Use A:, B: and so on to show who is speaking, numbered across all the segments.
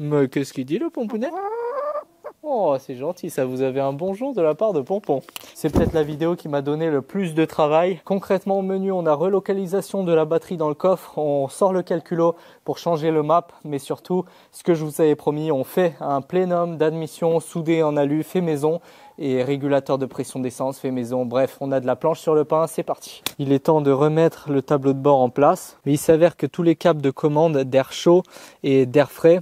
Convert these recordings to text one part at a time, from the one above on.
A: Mais qu'est-ce qu'il dit le pompounet? Oh, c'est gentil, ça, vous avez un bonjour de la part de Pompon. C'est peut-être la vidéo qui m'a donné le plus de travail. Concrètement, au menu, on a relocalisation de la batterie dans le coffre, on sort le calculo pour changer le map, mais surtout, ce que je vous avais promis, on fait un plénum d'admission soudé en alu, fait maison, et régulateur de pression d'essence, fait maison. Bref, on a de la planche sur le pain, c'est parti. Il est temps de remettre le tableau de bord en place, mais il s'avère que tous les câbles de commande d'air chaud et d'air frais,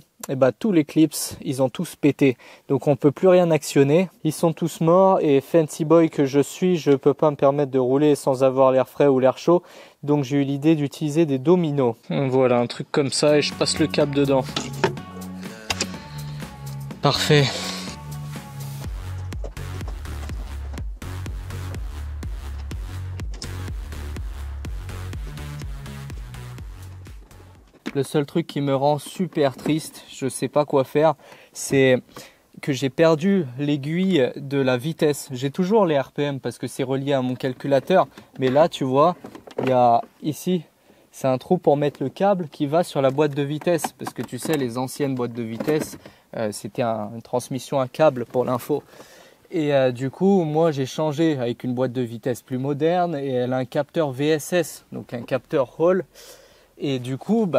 A: tous les clips, ils ont tous pété. Donc on peut plus rien actionner. Ils sont tous morts et fancy boy que je suis, je peux pas me permettre de rouler sans avoir l'air frais ou l'air chaud. Donc j'ai eu l'idée d'utiliser des dominos. Voilà, un truc comme ça et je passe le câble dedans. Parfait. Le seul truc qui me rend super triste, je sais pas quoi faire, c'est que j'ai perdu l'aiguille de la vitesse. J'ai toujours les RPM parce que c'est relié à mon calculateur. Mais là, tu vois, il y a ici, c'est un trou pour mettre le câble qui va sur la boîte de vitesse. Parce que tu sais, les anciennes boîtes de vitesse, c'était une transmission à câble pour l'info. Et du coup, moi, j'ai changé avec une boîte de vitesse plus moderne et elle a un capteur VSS, donc un capteur Hall. Et du coup,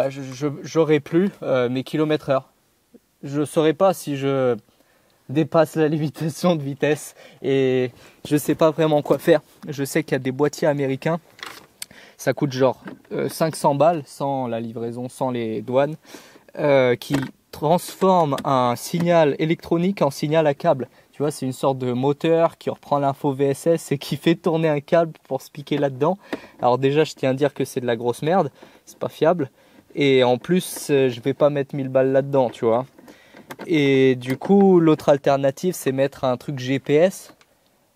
A: j'aurai plus mes kilomètres heure. Je ne saurais pas si je dépasse la limitation de vitesse et je ne sais pas vraiment quoi faire. Je sais qu'il y a des boîtiers américains, ça coûte genre 500 balles sans la livraison, sans les douanes, qui transforment un signal électronique en signal à câble. Tu vois, c'est une sorte de moteur qui reprend l'info VSS et qui fait tourner un câble pour se piquer là-dedans. Alors déjà, je tiens à dire que c'est de la grosse merde, c'est pas fiable. Et en plus, je vais pas mettre 1000 balles là-dedans, tu vois. Et du coup, l'autre alternative, c'est mettre un truc GPS.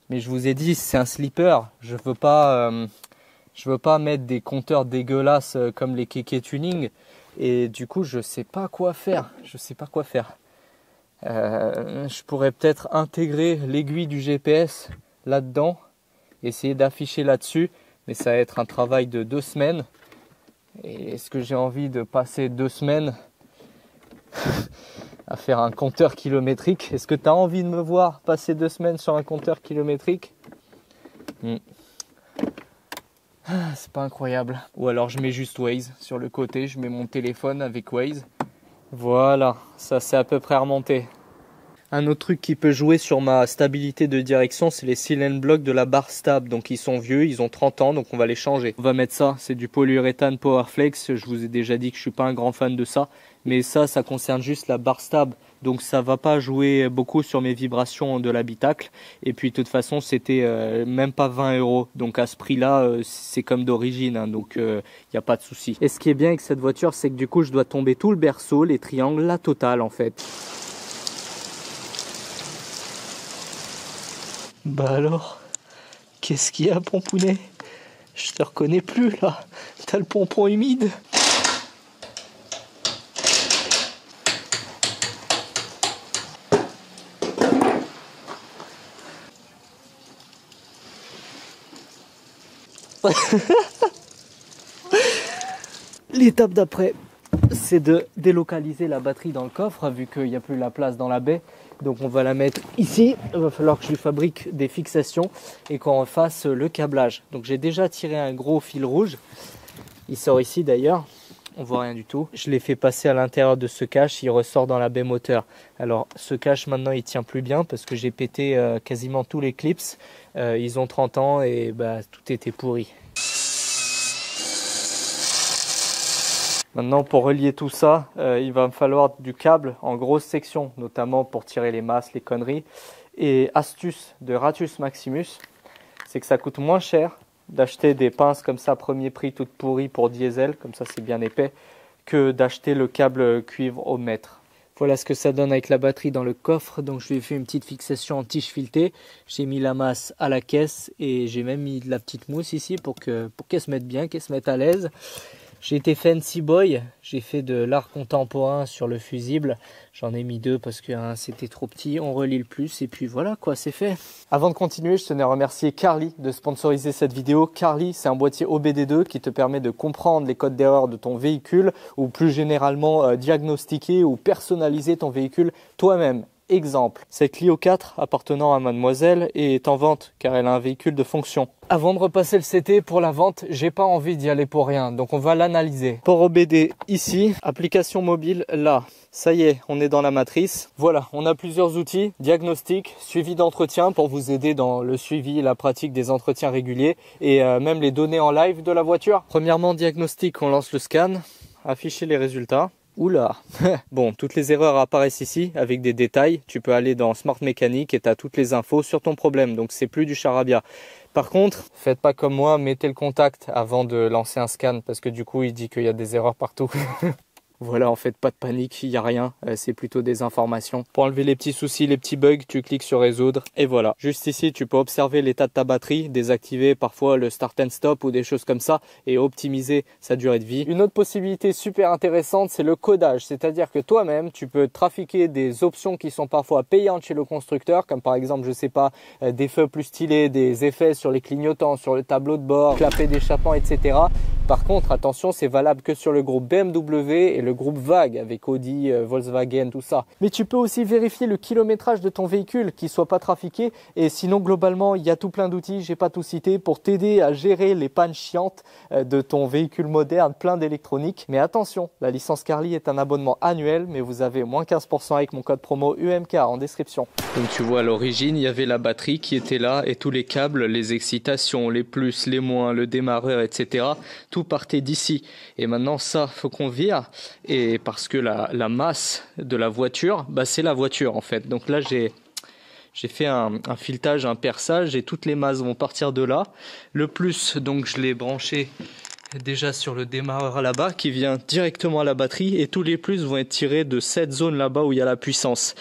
A: Mais je vous ai dit, c'est un sleeper. Je veux pas mettre des compteurs dégueulasses comme les Keke Tuning. Et du coup, je sais pas quoi faire. Je pourrais peut-être intégrer l'aiguille du GPS là-dedans, essayer d'afficher là-dessus, mais ça va être un travail de 2 semaines. Et est-ce que j'ai envie de passer 2 semaines à faire un compteur kilométrique? Est-ce que tu as envie de me voir passer 2 semaines sur un compteur kilométrique? C'est pas incroyable. Ou alors je mets juste Waze sur le côté, je mets mon téléphone avec Waze. Voilà, ça c'est à peu près remonté. Un autre truc qui peut jouer sur ma stabilité de direction, c'est les silent blocks de la barre stab. Donc ils sont vieux, ils ont 30 ans, donc on va les changer. On va mettre ça, c'est du polyuréthane Powerflex. Je vous ai déjà dit que je suis pas un grand fan de ça. Mais ça concerne juste la barre stab. Donc ça va pas jouer beaucoup sur mes vibrations de l'habitacle. Et puis de toute façon, c'était même pas 20 €. Donc à ce prix-là, c'est comme d'origine. Hein, donc il n'y a pas de souci. Et ce qui est bien avec cette voiture, c'est que du coup, je dois tomber tout le berceau, les triangles, la totale en fait. Bah alors, qu'est-ce qu'il y a, Pompounet? Je te reconnais plus là. T'as le pompon humide. L'étape d'après, c'est de délocaliser la batterie dans le coffre, vu qu'il n'y a plus la place dans la baie. Donc on va la mettre ici. Il va falloir que je lui fabrique des fixations et qu'on fasse le câblage. Donc j'ai déjà tiré un gros fil rouge. Il sort ici d'ailleurs. On voit rien du tout. Je l'ai fait passer à l'intérieur de ce cache. Il ressort dans la baie moteur. Alors ce cache maintenant il tient plus bien parce que j'ai pété quasiment tous les clips. Ils ont 30 ans et tout était pourri. Maintenant, pour relier tout ça, il va me falloir du câble en grosse section, notamment pour tirer les masses, les conneries. Et astuce de Ratus Maximus, c'est que ça coûte moins cher d'acheter des pinces comme ça, premier prix, toutes pourries pour diesel, comme ça c'est bien épais, que d'acheter le câble cuivre au mètre. Voilà ce que ça donne avec la batterie dans le coffre. Donc je lui ai fait une petite fixation en tige filetée. J'ai mis la masse à la caisse et j'ai même mis de la petite mousse ici pour qu'elle se mette bien, qu'elle se mette à l'aise. J'ai été fancy boy, j'ai fait de l'art contemporain sur le fusible. J'en ai mis 2 parce que c'était trop petit, on relie le plus et puis voilà quoi, c'est fait. Avant de continuer, je tenais à remercier Carly de sponsoriser cette vidéo. Carly, c'est un boîtier OBD2 qui te permet de comprendre les codes d'erreur de ton véhicule ou plus généralement diagnostiquer ou personnaliser ton véhicule toi-même. Exemple, cette Clio 4 appartenant à mademoiselle est en vente car elle a un véhicule de fonction. Avant de repasser le CT pour la vente, j'ai pas envie d'y aller pour rien, donc on va l'analyser. Port OBD ici, application mobile là. Ça y est, on est dans la matrice. Voilà, on a plusieurs outils, diagnostic, suivi d'entretien pour vous aider dans le suivi et la pratique des entretiens réguliers et même les données en live de la voiture. Premièrement, diagnostic, on lance le scan, afficher les résultats. Oula. Bon, toutes les erreurs apparaissent ici avec des détails. Tu peux aller dans Smart Mécanique et tu as toutes les infos sur ton problème. Donc c'est plus du charabia. Par contre, faites pas comme moi, mettez le contact avant de lancer un scan parce que du coup il dit qu'il y a des erreurs partout. Voilà, en fait, pas de panique, il n'y a rien, c'est plutôt des informations. Pour enlever les petits soucis, les petits bugs, tu cliques sur résoudre et voilà. Juste ici, tu peux observer l'état de ta batterie, désactiver parfois le start and stop ou des choses comme ça et optimiser sa durée de vie. Une autre possibilité super intéressante, c'est le codage, c'est-à-dire que toi-même, tu peux trafiquer des options qui sont parfois payantes chez le constructeur, comme par exemple, je sais pas, des feux plus stylés, des effets sur les clignotants, sur le tableau de bord, clapet d'échappement, etc. Par contre, attention, c'est valable que sur le groupe BMW et le groupe VAG avec Audi, Volkswagen, tout ça. Mais tu peux aussi vérifier le kilométrage de ton véhicule qui soit pas trafiqué. Et sinon, globalement, il y a tout plein d'outils, j'ai pas tout cité, pour t'aider à gérer les pannes chiantes de ton véhicule moderne plein d'électronique. Mais attention, la licence Carly est un abonnement annuel, mais vous avez moins 15% avec mon code promo UMK en description. Donc tu vois, à l'origine, il y avait la batterie qui était là et tous les câbles, les excitations, les plus, les moins, le démarreur, etc. Tout partait d'ici. Et maintenant, ça, faut qu'on vire. Et parce que la masse de la voiture, bah, c'est la voiture en fait. Donc là, j'ai fait un filetage, un perçage et toutes les masses vont partir de là. Le plus, donc je l'ai branché déjà sur le démarreur là-bas qui vient directement à la batterie et tous les plus vont être tirés de cette zone là-bas où il y a la puissance.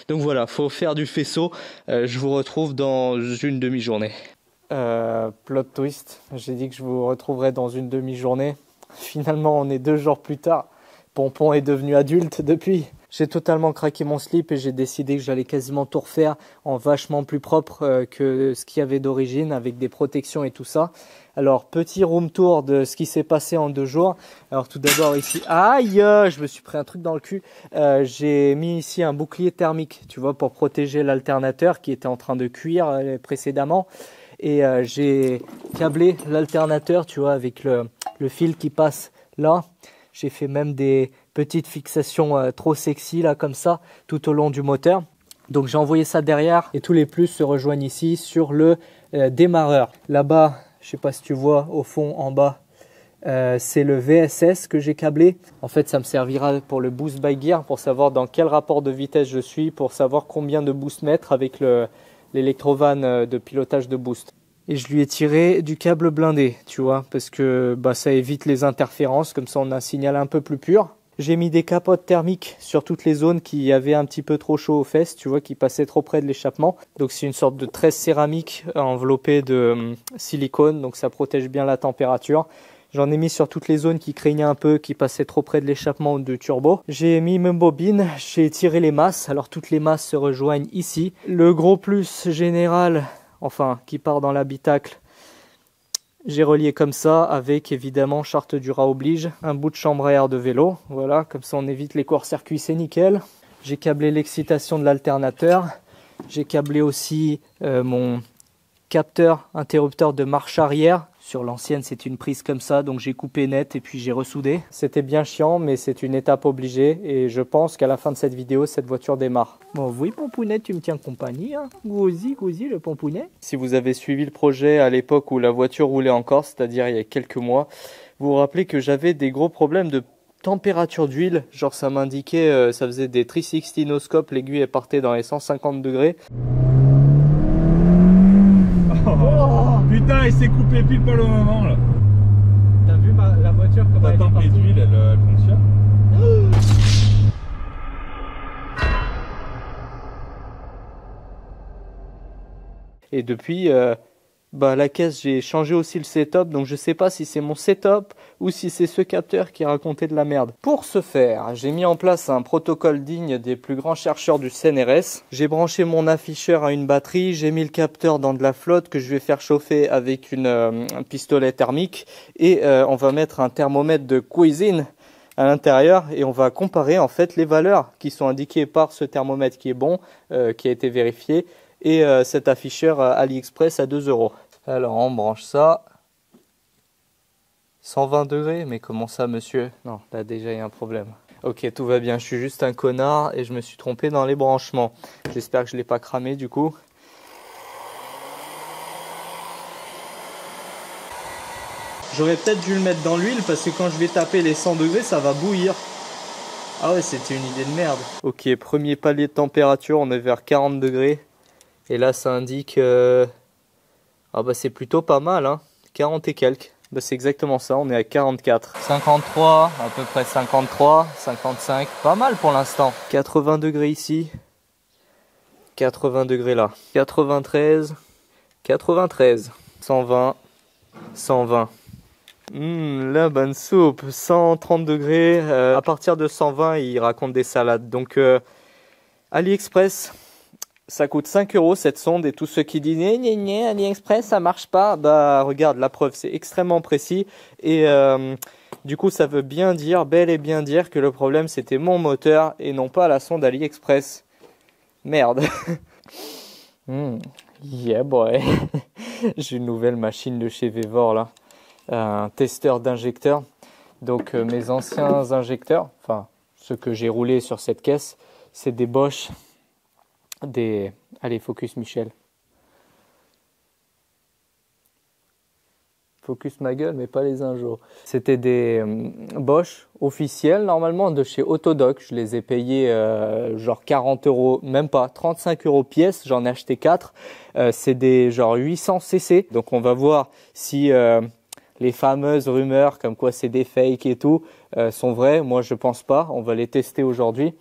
A: Donc voilà, faut faire du faisceau. Je vous retrouve dans une demi-journée. Plot twist, j'ai dit que je vous retrouverai dans une demi-journée. Finalement, on est 2 jours plus tard. Pompon est devenu adulte depuis. J'ai totalement craqué mon slip et j'ai décidé que j'allais quasiment tout refaire en vachement plus propre que ce qu'il y avait d'origine avec des protections et tout ça. Alors, petit room tour de ce qui s'est passé en 2 jours. Alors, tout d'abord ici, aïe, je me suis pris un truc dans le cul. J'ai mis ici un bouclier thermique, tu vois, pour protéger l'alternateur qui était en train de cuire précédemment. Et j'ai câblé l'alternateur, tu vois, avec le fil qui passe là. J'ai fait même des petites fixations trop sexy là comme ça tout au long du moteur. Donc j'ai envoyé ça derrière et tous les plus se rejoignent ici sur le démarreur. Là-bas, je sais pas si tu vois au fond en bas, c'est le VSS que j'ai câblé. En fait, ça me servira pour le boost by gear, pour savoir dans quel rapport de vitesse je suis, pour savoir combien de boost mettre avec l'électrovanne de pilotage de boost. Et je lui ai tiré du câble blindé, tu vois, parce que bah, ça évite les interférences, comme ça on a un signal un peu plus pur. J'ai mis des capotes thermiques sur toutes les zones qui avaient un petit peu trop chaud aux fesses, tu vois, qui passaient trop près de l'échappement. Donc c'est une sorte de tresse céramique enveloppée de silicone, donc ça protège bien la température. J'en ai mis sur toutes les zones qui craignaient un peu, qui passaient trop près de l'échappement ou de turbo. J'ai mis mes bobines, j'ai tiré les masses, alors toutes les masses se rejoignent ici. Le gros plus général, enfin qui part dans l'habitacle, j'ai relié comme ça avec évidemment charte du rat oblige, un bout de chambre à air de vélo, voilà, comme ça on évite les courts-circuits, c'est nickel. J'ai câblé l'excitation de l'alternateur, j'ai câblé aussi mon capteur interrupteur de marche arrière. Sur l'ancienne, c'est une prise comme ça, donc j'ai coupé net et puis j'ai ressoudé. C'était bien chiant, mais c'est une étape obligée et je pense qu'à la fin de cette vidéo, cette voiture démarre. Bon, oui, Pompounet, tu me tiens compagnie, hein. Gousi, le Pompounet. Si vous avez suivi le projet à l'époque où la voiture roulait encore, c'est-à-dire il y a quelques mois, vous vous rappelez que j'avais des gros problèmes de température d'huile. Genre, ça m'indiquait, ça faisait des 360 au scope, l'aiguille elle partait dans les 150 degrés.
B: Oh, putain, il s'est coupé pile poil au moment là.
A: T'as vu la voiture comme elle est partie?
B: d'huile, elle fonctionne.
A: Et depuis, Bah, la caisse, j'ai changé aussi le setup, donc je sais pas si c'est mon setup ou si c'est ce capteur qui racontait de la merde. Pour ce faire, j'ai mis en place un protocole digne des plus grands chercheurs du CNRS. J'ai branché mon afficheur à une batterie, j'ai mis le capteur dans de la flotte que je vais faire chauffer avec un pistolet thermique et on va mettre un thermomètre de cuisine à l'intérieur et on va comparer en fait les valeurs qui sont indiquées par ce thermomètre qui est bon, qui a été vérifié, et cet afficheur AliExpress à 2 €. Alors on branche ça. 120 degrés, mais comment ça monsieur? Non, là déjà il y a un problème. Ok, tout va bien, je suis juste un connard et je me suis trompé dans les branchements. J'espère que je ne l'ai pas cramé du coup. J'aurais peut-être dû le mettre dans l'huile parce que quand je vais taper les 100 degrés, ça va bouillir. Ah ouais, c'était une idée de merde. Ok, premier palier de température, on est vers 40 degrés. Et là, ça indique... Ah bah c'est plutôt pas mal, hein. 40 et quelques. Bah c'est exactement ça, on est à 44. 53, à peu près 53, 55. Pas mal pour l'instant. 80 degrés ici. 80 degrés là. 93. 93. 120. 120. La bonne soupe. 130 degrés. À partir de 120, il raconte des salades. Donc, AliExpress, ça coûte 5 € cette sonde. Et tous ceux qui disent AliExpress, ça marche pas. Bah, regarde, la preuve, c'est extrêmement précis. Et du coup, ça veut bien dire, bel et bien dire, que le problème, c'était mon moteur et non pas la sonde AliExpress. Merde. Yeah, boy. J'ai une nouvelle machine de chez Vevor là. Un testeur d'injecteurs. Donc mes anciens injecteurs, enfin ceux que j'ai roulés sur cette caisse, c'est des Bosch, allez focus Michel. Focus ma gueule mais pas les injos. C'était des Bosch officiels normalement de chez Autodoc. Je les ai payés genre 40 €, même pas 35 € pièce. J'en ai acheté 4. C'est des genre 800 cc. Donc on va voir si les fameuses rumeurs comme quoi c'est des fakes et tout sont vraies. Moi je pense pas. On va les tester aujourd'hui.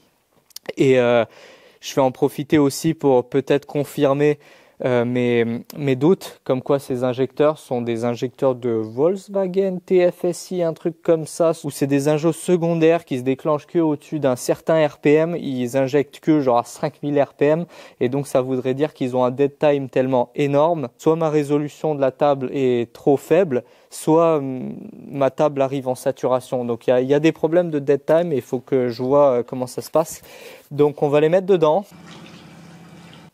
A: Et je vais en profiter aussi pour peut-être confirmer mes doutes, comme quoi ces injecteurs sont des injecteurs de Volkswagen TFSI, un truc comme ça, où c'est des injos secondaires qui se déclenchent que au-dessus d'un certain RPM, ils injectent que genre à 5000 RPM, et donc ça voudrait dire qu'ils ont un dead time tellement énorme, soit ma résolution de la table est trop faible, soit ma table arrive en saturation. Donc il y a des problèmes de dead time et il faut que je vois comment ça se passe. Donc on va les mettre dedans.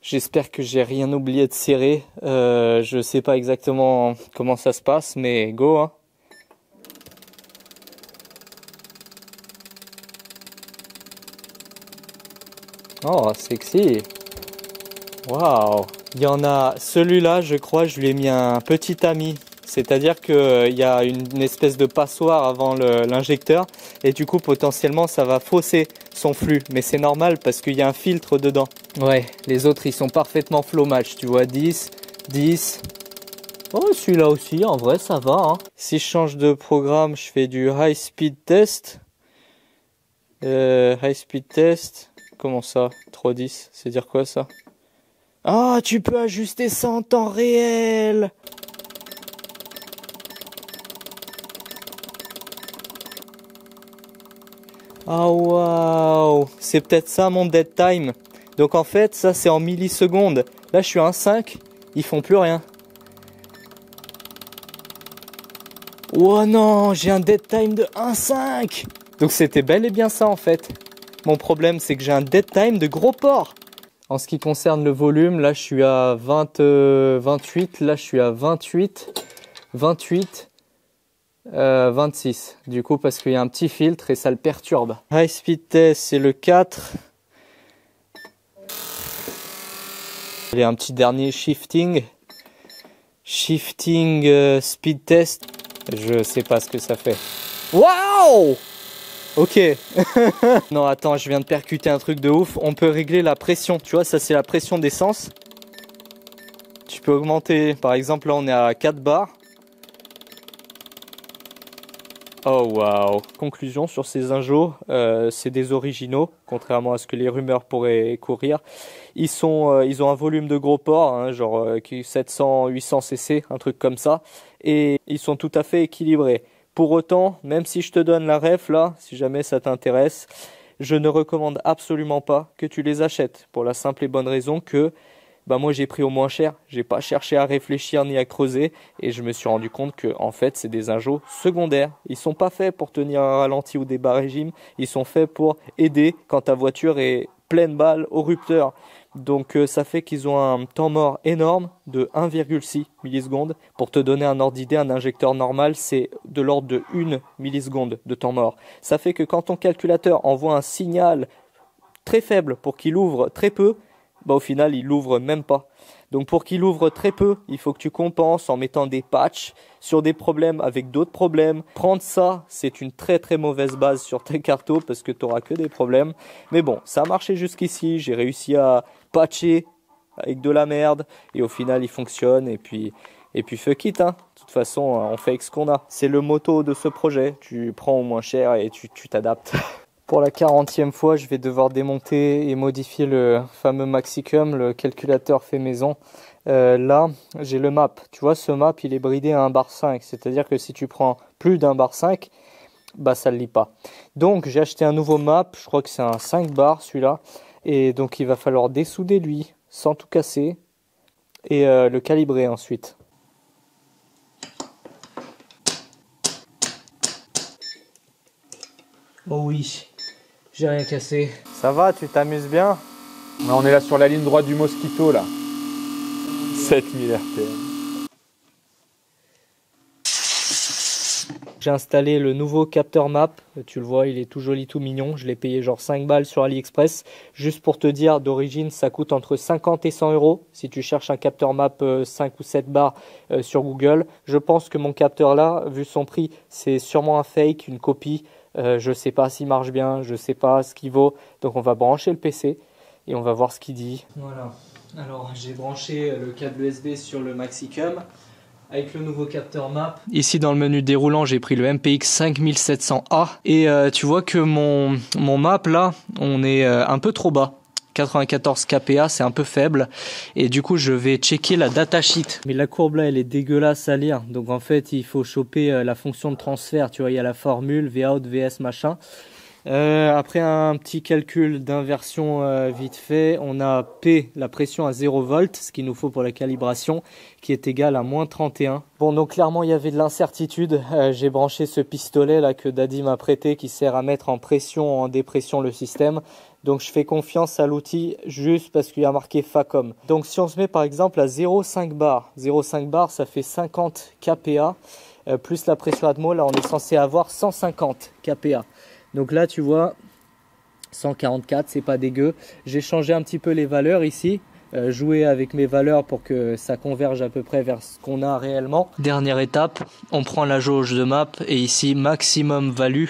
A: J'espère que j'ai rien oublié de serrer. Je sais pas exactement comment ça se passe, mais go hein. Oh, sexy. Waouh. Il y en a celui-là, je crois, je lui ai mis un petit tamis. C'est-à-dire qu'il y a une espèce de passoire avant l'injecteur et du coup potentiellement ça va fausser son flux. Mais c'est normal parce qu'il y a un filtre dedans. Ouais, les autres ils sont parfaitement flow match, tu vois, 10, 10. Oh, celui-là aussi, en vrai ça va. Hein. Si je change de programme, je fais du high speed test. High speed test, comment ça 3.10, c'est dire quoi ça? Ah, tu peux ajuster ça en temps réel. Oh waouh, c'est peut-être ça mon dead time. Donc en fait, ça c'est en millisecondes. Là, je suis à 1,5, ils font plus rien. Oh non, j'ai un dead time de 1,5. Donc c'était bel et bien ça en fait. Mon problème, c'est que j'ai un dead time de gros porc. En ce qui concerne le volume, là je suis à 28, là je suis à 28, 28. 26 du coup parce qu'il y a un petit filtre et ça le perturbe. High speed test c'est le 4. Il y a un petit dernier shifting speed test, je sais pas ce que ça fait. Waouh. Ok. Non attends, je viens de percuter un truc de ouf. On peut régler la pression, tu vois, ça c'est la pression d'essence. Tu peux augmenter, par exemple là on est à 4 bars. Oh waouh! Conclusion sur ces Injo, c'est des originaux, contrairement à ce que les rumeurs pourraient courir. Ils ont un volume de gros port, hein, genre 700-800 cc, un truc comme ça, et ils sont tout à fait équilibrés. Pour autant, même si je te donne la ref là, si jamais ça t'intéresse, je ne recommande absolument pas que tu les achètes, pour la simple et bonne raison que bah moi j'ai pris au moins cher, j'ai pas cherché à réfléchir ni à creuser et je me suis rendu compte que en fait c'est des Injo secondaires. Ils sont pas faits pour tenir un ralenti ou des bas régimes, ils sont faits pour aider quand ta voiture est pleine balle au rupteur. Donc ça fait qu'ils ont un temps mort énorme de 1,6 millisecondes. Pour te donner un ordre d'idée, un injecteur normal c'est de l'ordre de 1 milliseconde de temps mort. Ça fait que quand ton calculateur envoie un signal très faible pour qu'il ouvre très peu, bah au final il l'ouvre même pas. Donc pour qu'il ouvre très peu, il faut que tu compenses en mettant des patchs sur des problèmes avec d'autres problèmes. Prendre ça, c'est une très très mauvaise base sur tes cartos parce que tu n'auras que des problèmes. Mais bon, ça a marché jusqu'ici, j'ai réussi à patcher avec de la merde et au final il fonctionne et puis fuck it, hein. De toute façon, on fait avec ce qu'on a. C'est le motto de ce projet, tu prends au moins cher et tu t'adaptes. Pour la 40e fois, je vais devoir démonter et modifier le fameux Maxicum, le calculateur fait maison. Là, j'ai le map. Tu vois, ce map, il est bridé à 1 bar 5. C'est-à-dire que si tu prends plus d'un bar 5, bah ça ne lit pas. Donc, j'ai acheté un nouveau map. Je crois que c'est un 5 bar, celui-là. Et donc, il va falloir dessouder lui, sans tout casser. Et le calibrer ensuite. Oh oui. J'ai rien cassé. Ça va, tu t'amuses bien?
B: On est là sur la ligne droite du Mosquito là. 7000 RPM.
A: J'ai installé le nouveau capteur map. Tu le vois, il est tout joli, tout mignon. Je l'ai payé genre 5 balles sur AliExpress. Juste pour te dire, d'origine, ça coûte entre 50 et 100 euros. Si tu cherches un capteur map 5 ou 7 bars sur Google. Je pense que mon capteur là, vu son prix, c'est sûrement un fake, une copie. Je sais pas s'il marche bien, je sais pas ce qu'il vaut. Donc on va brancher le PC et on va voir ce qu'il dit. Voilà. Alors j'ai branché le câble USB sur le Maxicum avec le nouveau capteur map. Ici dans le menu déroulant, j'ai pris le MPX 5700A et tu vois que mon map là, on est un peu trop bas. 94 kPa, c'est un peu faible et du coup je vais checker la datasheet, mais la courbe là elle est dégueulasse à lire, donc en fait il faut choper la fonction de transfert. Tu vois, il y a la formule Vout vs machin. Après un petit calcul d'inversion vite fait, on a P, la pression à 0 volts, ce qu'il nous faut pour la calibration, qui est égal à moins 31. Bon, donc clairement il y avait de l'incertitude. J'ai branché ce pistolet là que Daddy m'a prêté qui sert à mettre en pression, en dépression le système. Donc je fais confiance à l'outil juste parce qu'il y a marqué FACOM. Donc si on se met par exemple à 0,5 bar, 0,5 bar ça fait 50 kPa, plus la pression Atmo, là on est censé avoir 150 kPa. Donc là tu vois 144, c'est pas dégueu. J'ai changé un petit peu les valeurs ici, jouer avec mes valeurs pour que ça converge à peu près vers ce qu'on a réellement. Dernière étape, on prend la jauge de map et ici maximum value,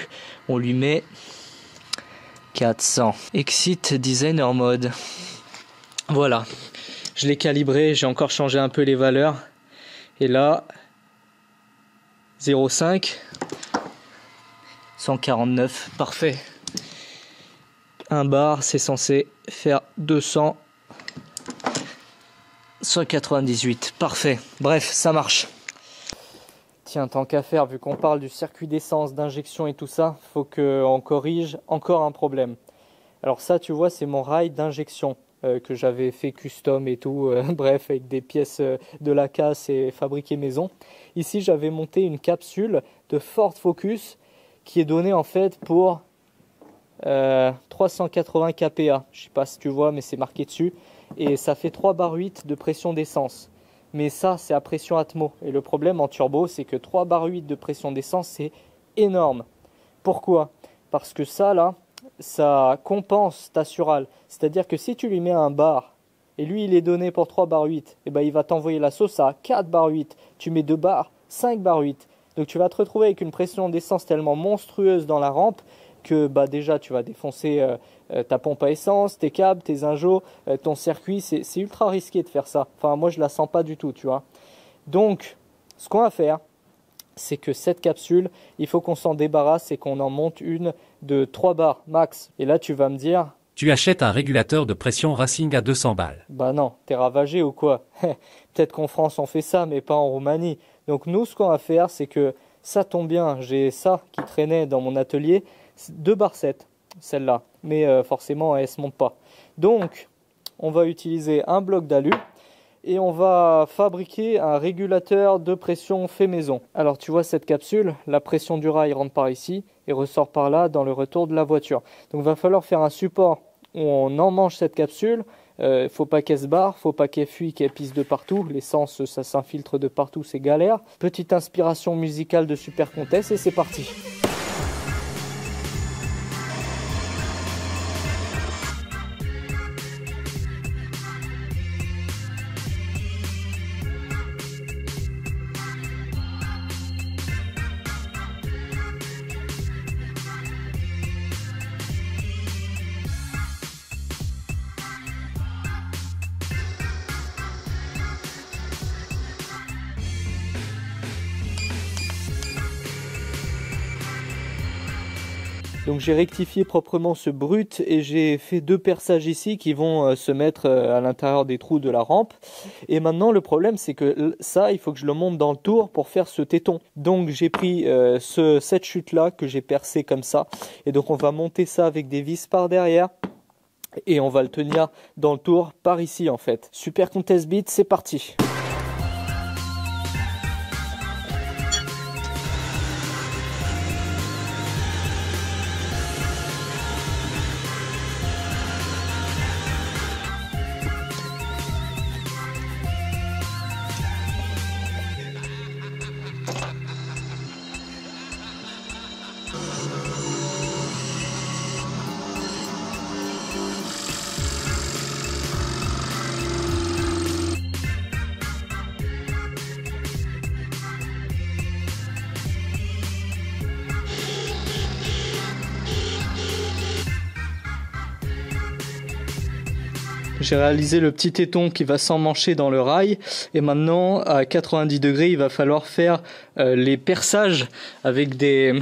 A: on lui met 400. Exit Designer Mode. Voilà. Je l'ai calibré, j'ai encore changé un peu les valeurs. Et là, 0,5. 149. Parfait. 1 bar, c'est censé faire 200. 198. Parfait. Bref, ça marche. Tiens, tant qu'à faire, vu qu'on parle du circuit d'essence, d'injection et tout ça, faut qu'on corrige encore un problème. Alors ça, tu vois, c'est mon rail d'injection que j'avais fait custom et tout, bref, avec des pièces de la casse et fabriqué maison. Ici, j'avais monté une capsule de Ford Focus qui est donnée en fait pour 380 kPa. Je sais pas si tu vois, mais c'est marqué dessus. Et ça fait 3 bar 8 de pression d'essence. Mais ça, c'est à pression Atmo. Et le problème en turbo, c'est que 3 bar 8 de pression d'essence, c'est énorme. Pourquoi? Parce que ça, là, ça compense ta surale. C'est-à-dire que si tu lui mets un bar, et lui, il est donné pour 3 bar 8, et ben, il va t'envoyer la sauce à 4 bar 8. Tu mets 2 bars, 5 bar 8. Donc tu vas te retrouver avec une pression d'essence tellement monstrueuse dans la rampe que bah, déjà, tu vas défoncer ta pompe à essence, tes câbles, tes injos, ton circuit. C'est ultra risqué de faire ça. Enfin, moi, je la sens pas du tout, tu vois. Donc, ce qu'on va faire, c'est que cette capsule, il faut qu'on s'en débarrasse et qu'on en monte une de 3 bars max. Et là, tu vas me dire...
C: Tu achètes un régulateur de pression Racing à 200 balles.
A: Bah non, t'es ravagé ou quoi? Peut-être qu'en France on fait ça, mais pas en Roumanie. Donc nous, ce qu'on va faire, c'est que ça tombe bien, j'ai ça qui traînait dans mon atelier, 2 barres 7, celle-là. Mais forcément, elle se monte pas. Donc, on va utiliser un bloc d'alu et on va fabriquer un régulateur de pression fait maison. Alors tu vois cette capsule, la pression du rail rentre par ici et ressort par là dans le retour de la voiture. Donc il va falloir faire un support où on emmanche cette capsule. Faut pas qu'elle se barre, faut pas qu'elle fuit, qu'elle pisse de partout. L'essence, ça s'infiltre de partout, c'est galère. Petite inspiration musicale de Super Comtesse et c'est parti. Donc j'ai rectifié proprement ce brut et j'ai fait 2 perçages ici qui vont se mettre à l'intérieur des trous de la rampe. Et maintenant le problème c'est que ça il faut que je le monte dans le tour pour faire ce téton. Donc j'ai pris cette chute là que j'ai percé comme ça. Et donc on va monter ça avec des vis par derrière. Et on va le tenir dans le tour par ici en fait. Super Comtesse Beat, c'est parti. J'ai réalisé le petit téton qui va s'emmancher dans le rail et maintenant à 90 degrés il va falloir faire les perçages avec des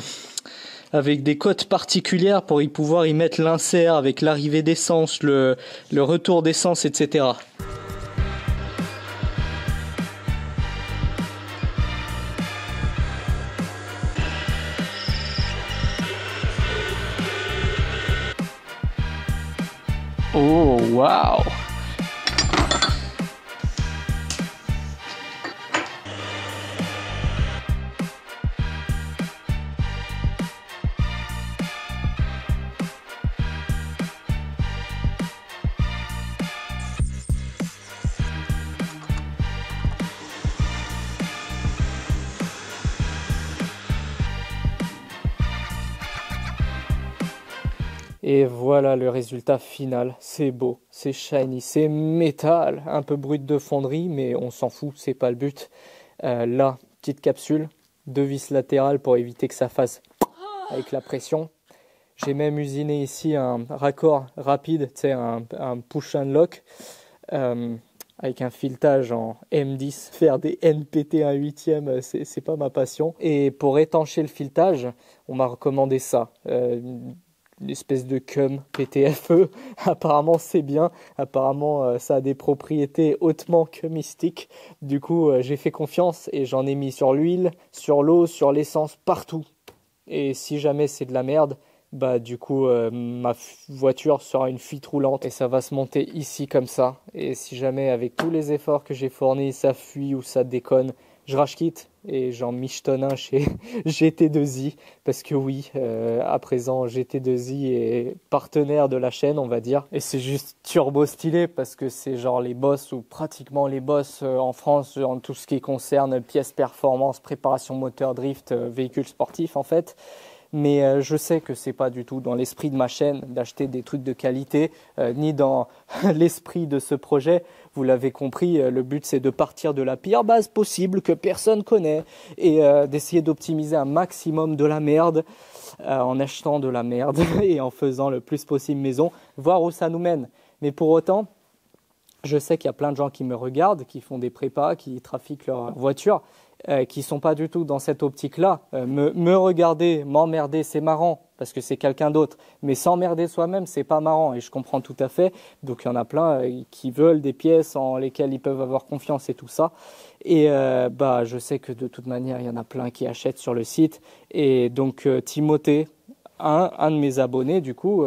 A: cotes particulières pour pouvoir y mettre l'insert avec l'arrivée d'essence, le retour d'essence, etc. Oh, waouh! Et voilà le résultat final, c'est beau, c'est shiny, c'est métal, un peu brut de fonderie, mais on s'en fout, c'est pas le but. Là, petite capsule, 2 vis latérales pour éviter que ça fasse avec la pression. J'ai même usiné ici un raccord rapide, tu sais, un push and lock, avec un filetage en M10. Faire des NPT 1/8, c'est pas ma passion. Et pour étancher le filetage, on m'a recommandé ça. Une espèce de cum PTFE, apparemment c'est bien, apparemment ça a des propriétés hautement cumistiques, du coup j'ai fait confiance et j'en ai mis sur l'huile, sur l'eau, sur l'essence, partout. Et si jamais c'est de la merde, bah du coup ma voiture sera une fuite roulante et ça va se monter ici comme ça. Et si jamais avec tous les efforts que j'ai fournis ça fuit ou ça déconne, je rage quitte et j'en michetonne un chez GT2i parce que oui, à présent GT2i est partenaire de la chaîne on va dire et c'est juste turbo stylé parce que c'est genre les boss ou pratiquement les boss en France en tout ce qui concerne pièces performance, préparation moteur, drift, véhicules sportifs en fait. Mais je sais que c'est pas du tout dans l'esprit de ma chaîne d'acheter des trucs de qualité, ni dans l'esprit de ce projet. Vous l'avez compris, le but c'est de partir de la pire base possible que personne connaît et d'essayer d'optimiser un maximum de la merde en achetant de la merde et en faisant le plus possible maison, voir où ça nous mène. Mais pour autant, je sais qu'il y a plein de gens qui me regardent, qui font des prépas, qui trafiquent leur voiture qui sont pas du tout dans cette optique-là, me regarder, m'emmerder, c'est marrant parce que c'est quelqu'un d'autre, mais s'emmerder soi-même, c'est pas marrant et je comprends tout à fait. Donc il y en a plein qui veulent des pièces en lesquelles ils peuvent avoir confiance et tout ça. Et je sais que de toute manière, il y en a plein qui achètent sur le site. Et donc Timothée, un de mes abonnés, du coup,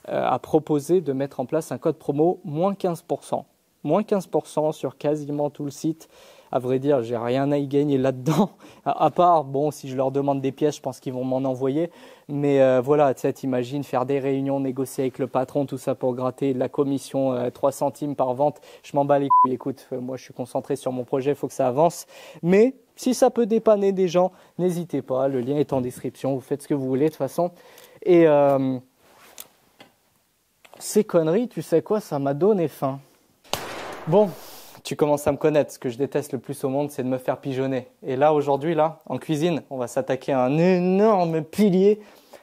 A: a proposé de mettre en place un code promo moins 15%. Moins 15% sur quasiment tout le site. À vrai dire, j'ai rien à y gagner là-dedans. À part, bon, si je leur demande des pièces, je pense qu'ils vont m'en envoyer. Mais voilà, tu sais, t'imagines faire des réunions, négocier avec le patron, tout ça pour gratter de la commission 3 centimes par vente. Je m'en bats les couilles. Écoute, moi, je suis concentré sur mon projet, il faut que ça avance. Mais si ça peut dépanner des gens, n'hésitez pas. Le lien est en description. Vous faites ce que vous voulez de toute façon. Et ces conneries, tu sais quoi, ça m'a donné faim. Bon, tu commences à me connaître. Ce que je déteste le plus au monde, c'est de me faire pigeonner. Et là, aujourd'hui, là, en cuisine, on va s'attaquer à un énorme pilier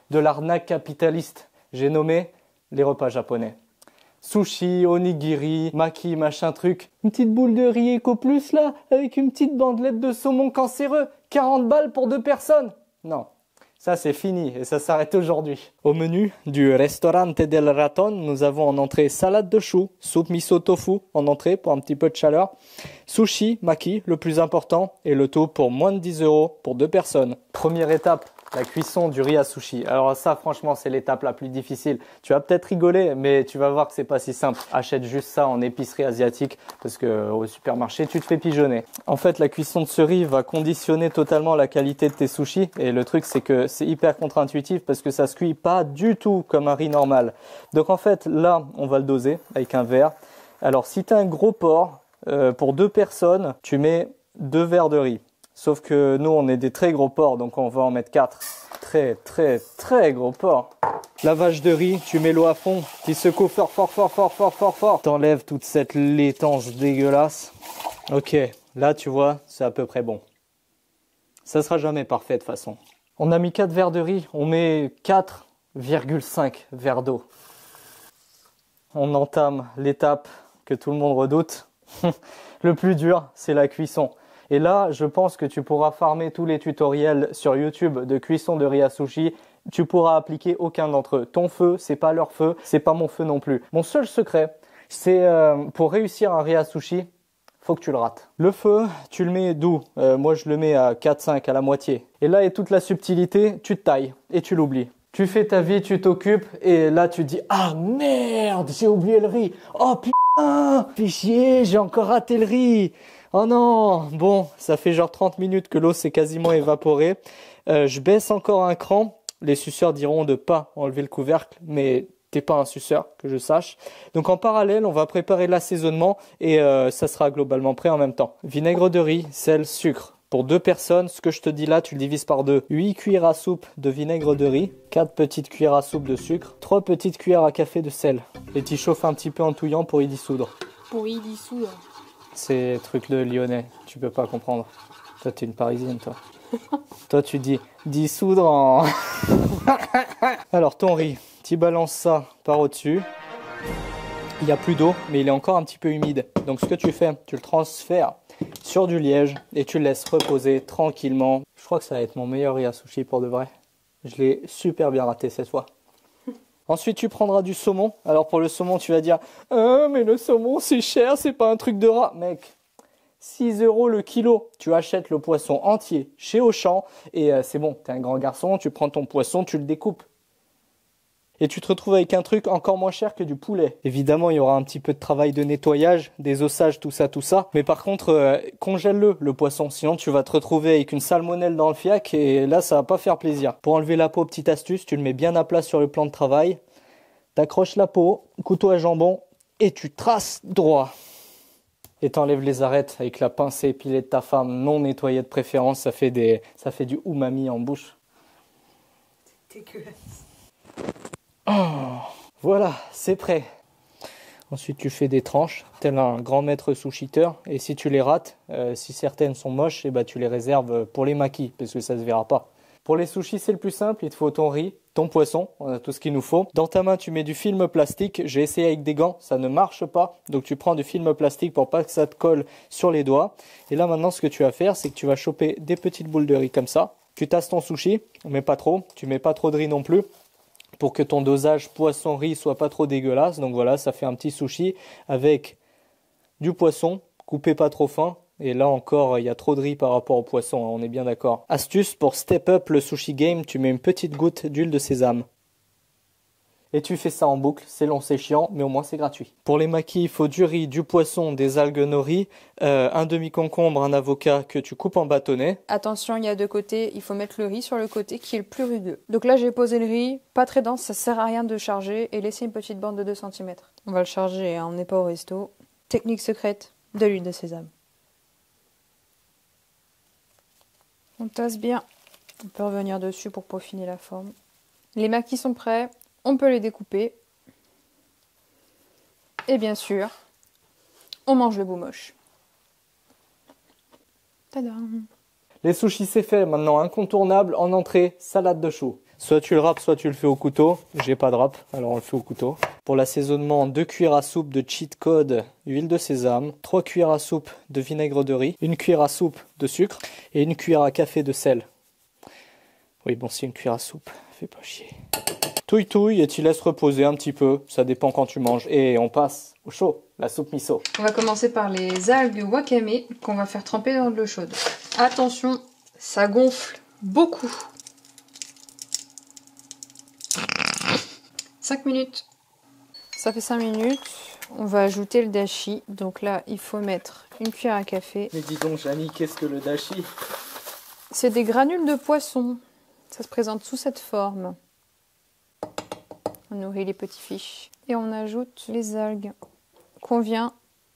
A: de l'arnaque capitaliste. J'ai nommé les repas japonais. Sushi, onigiri, maki, machin truc. Une petite boule de riz Eco Plus, là, avec une petite bandelette de saumon cancéreux. 40 balles pour 2 personnes. Non. Ça, c'est fini et ça s'arrête aujourd'hui. Au menu du Ristorante del Raton, nous avons en entrée salade de choux, soupe miso tofu en entrée pour un petit peu de chaleur, sushi, maki, le plus important, et le tout pour moins de 10 € pour 2 personnes. Première étape, la cuisson du riz à sushi. Alors ça, franchement, c'est l'étape la plus difficile. Tu vas peut-être rigoler, mais tu vas voir que c'est pas si simple. Achète juste ça en épicerie asiatique parce que au supermarché, tu te fais pigeonner. En fait, la cuisson de ce riz va conditionner totalement la qualité de tes sushis. Et le truc, c'est que c'est hyper contre-intuitif parce que ça se cuit pas du tout comme un riz normal. Donc en fait, là, on va le doser avec un verre. Alors, si tu as un gros porc, pour 2 personnes, tu mets 2 verres de riz. Sauf que nous, on est des très gros porcs, donc on va en mettre 4. Très, très, très gros porcs. Lavage de riz, tu mets l'eau à fond, tu secoues fort, fort, fort, fort, fort, fort, fort. T'enlèves toute cette laitance dégueulasse. Ok, là, tu vois, c'est à peu près bon. Ça sera jamais parfait de toute façon. On a mis 4 verres de riz, on met 4,5 verres d'eau. On entame l'étape que tout le monde redoute. Le plus dur, c'est la cuisson. Et là, je pense que tu pourras farmer tous les tutoriels sur YouTube de cuisson de riz à sushi. Tu pourras appliquer aucun d'entre eux. Ton feu, c'est pas leur feu, c'est pas mon feu non plus. Mon seul secret, c'est pour réussir un riz à sushi, faut que tu le rates. Le feu, tu le mets d'où moi, je le mets à 4-5, à la moitié. Et là est toute la subtilité, tu te tailles et tu l'oublies. Tu fais ta vie, tu t'occupes et là tu te dis « Ah merde, j'ai oublié le riz. Oh putain, fais chier, j'ai encore raté le riz. » Oh non, bon, ça fait genre 30 minutes que l'eau s'est quasiment évaporée. Je baisse encore un cran. Les suceurs diront de pas enlever le couvercle, mais t'es pas un suceur, que je sache. Donc en parallèle, on va préparer l'assaisonnement et ça sera globalement prêt en même temps. Vinaigre de riz, sel, sucre. Pour 2 personnes, ce que je te dis là, tu le divises par 2. 8 cuillères à soupe de vinaigre de riz, 4 petites cuillères à soupe de sucre, 3 petites cuillères à café de sel. Et tu chauffes un petit peu en touillant pour y dissoudre.
D: Pour y dissoudre.
A: C'est truc de lyonnais, tu peux pas comprendre. Toi, t'es une parisienne, toi. Toi, tu dis dissoudre en... Alors, ton riz, tu balances ça par au-dessus. Il n'y a plus d'eau, mais il est encore un petit peu humide. Donc, ce que tu fais, tu le transfères sur du liège et tu le laisses reposer tranquillement. Je crois que ça va être mon meilleur riz à sushi pour de vrai. Je l'ai super bien raté cette fois. Ensuite, tu prendras du saumon. Alors, pour le saumon, tu vas dire « Ah, mais le saumon, c'est cher, c'est pas un truc de rat. » Mec, 6 € le kilo. Tu achètes le poisson entier chez Auchan et c'est bon. T'es un grand garçon, tu prends ton poisson, tu le découpes. Et tu te retrouves avec un truc encore moins cher que du poulet. Évidemment, il y aura un petit peu de travail de nettoyage, des ossages, tout ça. Mais par contre, congèle-le, le poisson. Sinon, tu vas te retrouver avec une salmonelle dans le fiac et là, ça va pas faire plaisir. Pour enlever la peau, petite astuce, tu le mets bien à plat sur le plan de travail. T'accroches la peau, couteau à jambon et tu traces droit. Et t'enlèves les arêtes avec la pince épilée de ta femme, non nettoyée de préférence. Ça fait du umami en bouche.
D: C'est dégueulasse.
A: Oh, voilà, c'est prêt. Ensuite, tu fais des tranches, tel un grand maître sushiteur. Et si tu les rates, si certaines sont moches, eh ben, tu les réserves pour les makis, parce que ça se verra pas. Pour les sushis, c'est le plus simple. Il te faut ton riz, ton poisson, on a tout ce qu'il nous faut. Dans ta main, tu mets du film plastique. J'ai essayé avec des gants, ça ne marche pas. Donc tu prends du film plastique pour pas que ça te colle sur les doigts. Et là maintenant, ce que tu vas faire, c'est que tu vas choper des petites boules de riz comme ça. Tu tasses ton sushi, mais pas trop. Tu mets pas trop de riz non plus, pour que ton dosage poisson-riz soit pas trop dégueulasse. Donc voilà, ça fait un petit sushi avec du poisson, coupé pas trop fin. Et là encore, il y a trop de riz par rapport au poisson, hein, on est bien d'accord. Astuce pour step up le sushi game, tu mets une petite goutte d'huile de sésame. Et tu fais ça en boucle, c'est long, c'est chiant, mais au moins c'est gratuit. Pour les makis, il faut du riz, du poisson, des algues nori, un demi-concombre, un avocat que tu coupes en bâtonnets.
D: Attention, il y a deux côtés, il faut mettre le riz sur le côté qui est le plus rugueux. Donc là, j'ai posé le riz, pas très dense, ça sert à rien de charger, et laisser une petite bande de 2 cm. On va le charger, hein, on n'est pas au resto. Technique secrète, de l'huile de sésame. On tasse bien, on peut revenir dessus pour peaufiner la forme. Les makis sont prêts, on peut les découper. Et bien sûr, on mange le bout moche. Tadam!
A: Les sushis c'est fait, maintenant incontournable en entrée, salade de choux. Soit tu le râpes, soit tu le fais au couteau. J'ai pas de râpe, alors on le fait au couteau. Pour l'assaisonnement, 2 cuillères à soupe de cheat code, huile de sésame, 3 cuillères à soupe de vinaigre de riz, 1 cuillère à soupe de sucre et 1 cuillère à café de sel. Oui bon, c'est 1 cuillère à soupe, fais pas chier. Touille et tu laisses reposer un petit peu, ça dépend quand tu manges. Et on passe au chaud, la soupe miso.
D: On va commencer par les algues wakame qu'on va faire tremper dans de l'eau chaude. Attention, ça gonfle beaucoup. 5 minutes. Ça fait 5 minutes. On va ajouter le dashi. Donc là, il faut mettre 1 cuillère à café.
A: Mais dis donc, Janie, qu'est-ce que le dashi?
D: C'est des granules de poisson. Ça se présente sous cette forme. On nourrit les petits fiches. Et on ajoute les algues qu'on vient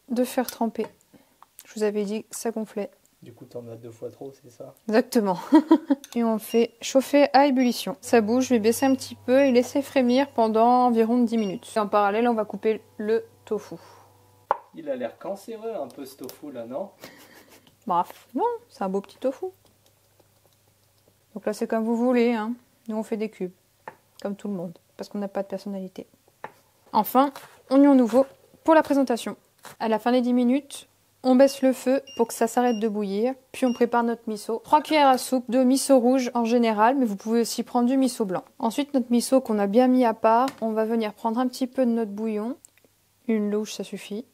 D: de faire tremper. Je vous avais dit que ça gonflait.
A: Du coup, t'en as 2 fois trop, c'est ça?
D: Exactement. Et on fait chauffer à ébullition. Ça bouge, je vais baisser un petit peu et laisser frémir pendant environ 10 minutes. Et en parallèle, on va couper le tofu.
A: Il a l'air cancéreux un peu ce tofu là, non?
D: Bref, non, c'est un beau petit tofu. Donc là, c'est comme vous voulez, hein. Nous, on fait des cubes, comme tout le monde, parce qu'on n'a pas de personnalité. Enfin, oignon nouveau pour la présentation. À la fin des 10 minutes, on baisse le feu pour que ça s'arrête de bouillir, puis on prépare notre miso. 3 cuillères à soupe de miso rouge en général, mais vous pouvez aussi prendre du miso blanc. Ensuite, notre miso qu'on a bien mis à part, on va venir prendre un petit peu de notre bouillon. Une louche, ça suffit.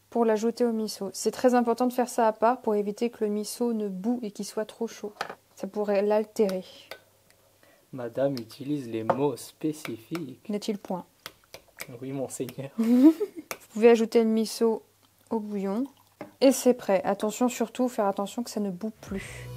D: Pour l'ajouter au miso. C'est très important de faire ça à part pour éviter que le miso ne boue et qu'il soit trop chaud. Ça pourrait l'altérer.
A: Madame utilise les mots spécifiques.
D: N'est-il point?
A: Oui, monseigneur.
D: Vous pouvez ajouter le miso au bouillon. Et c'est prêt. Attention, surtout, faire attention que ça ne boue plus.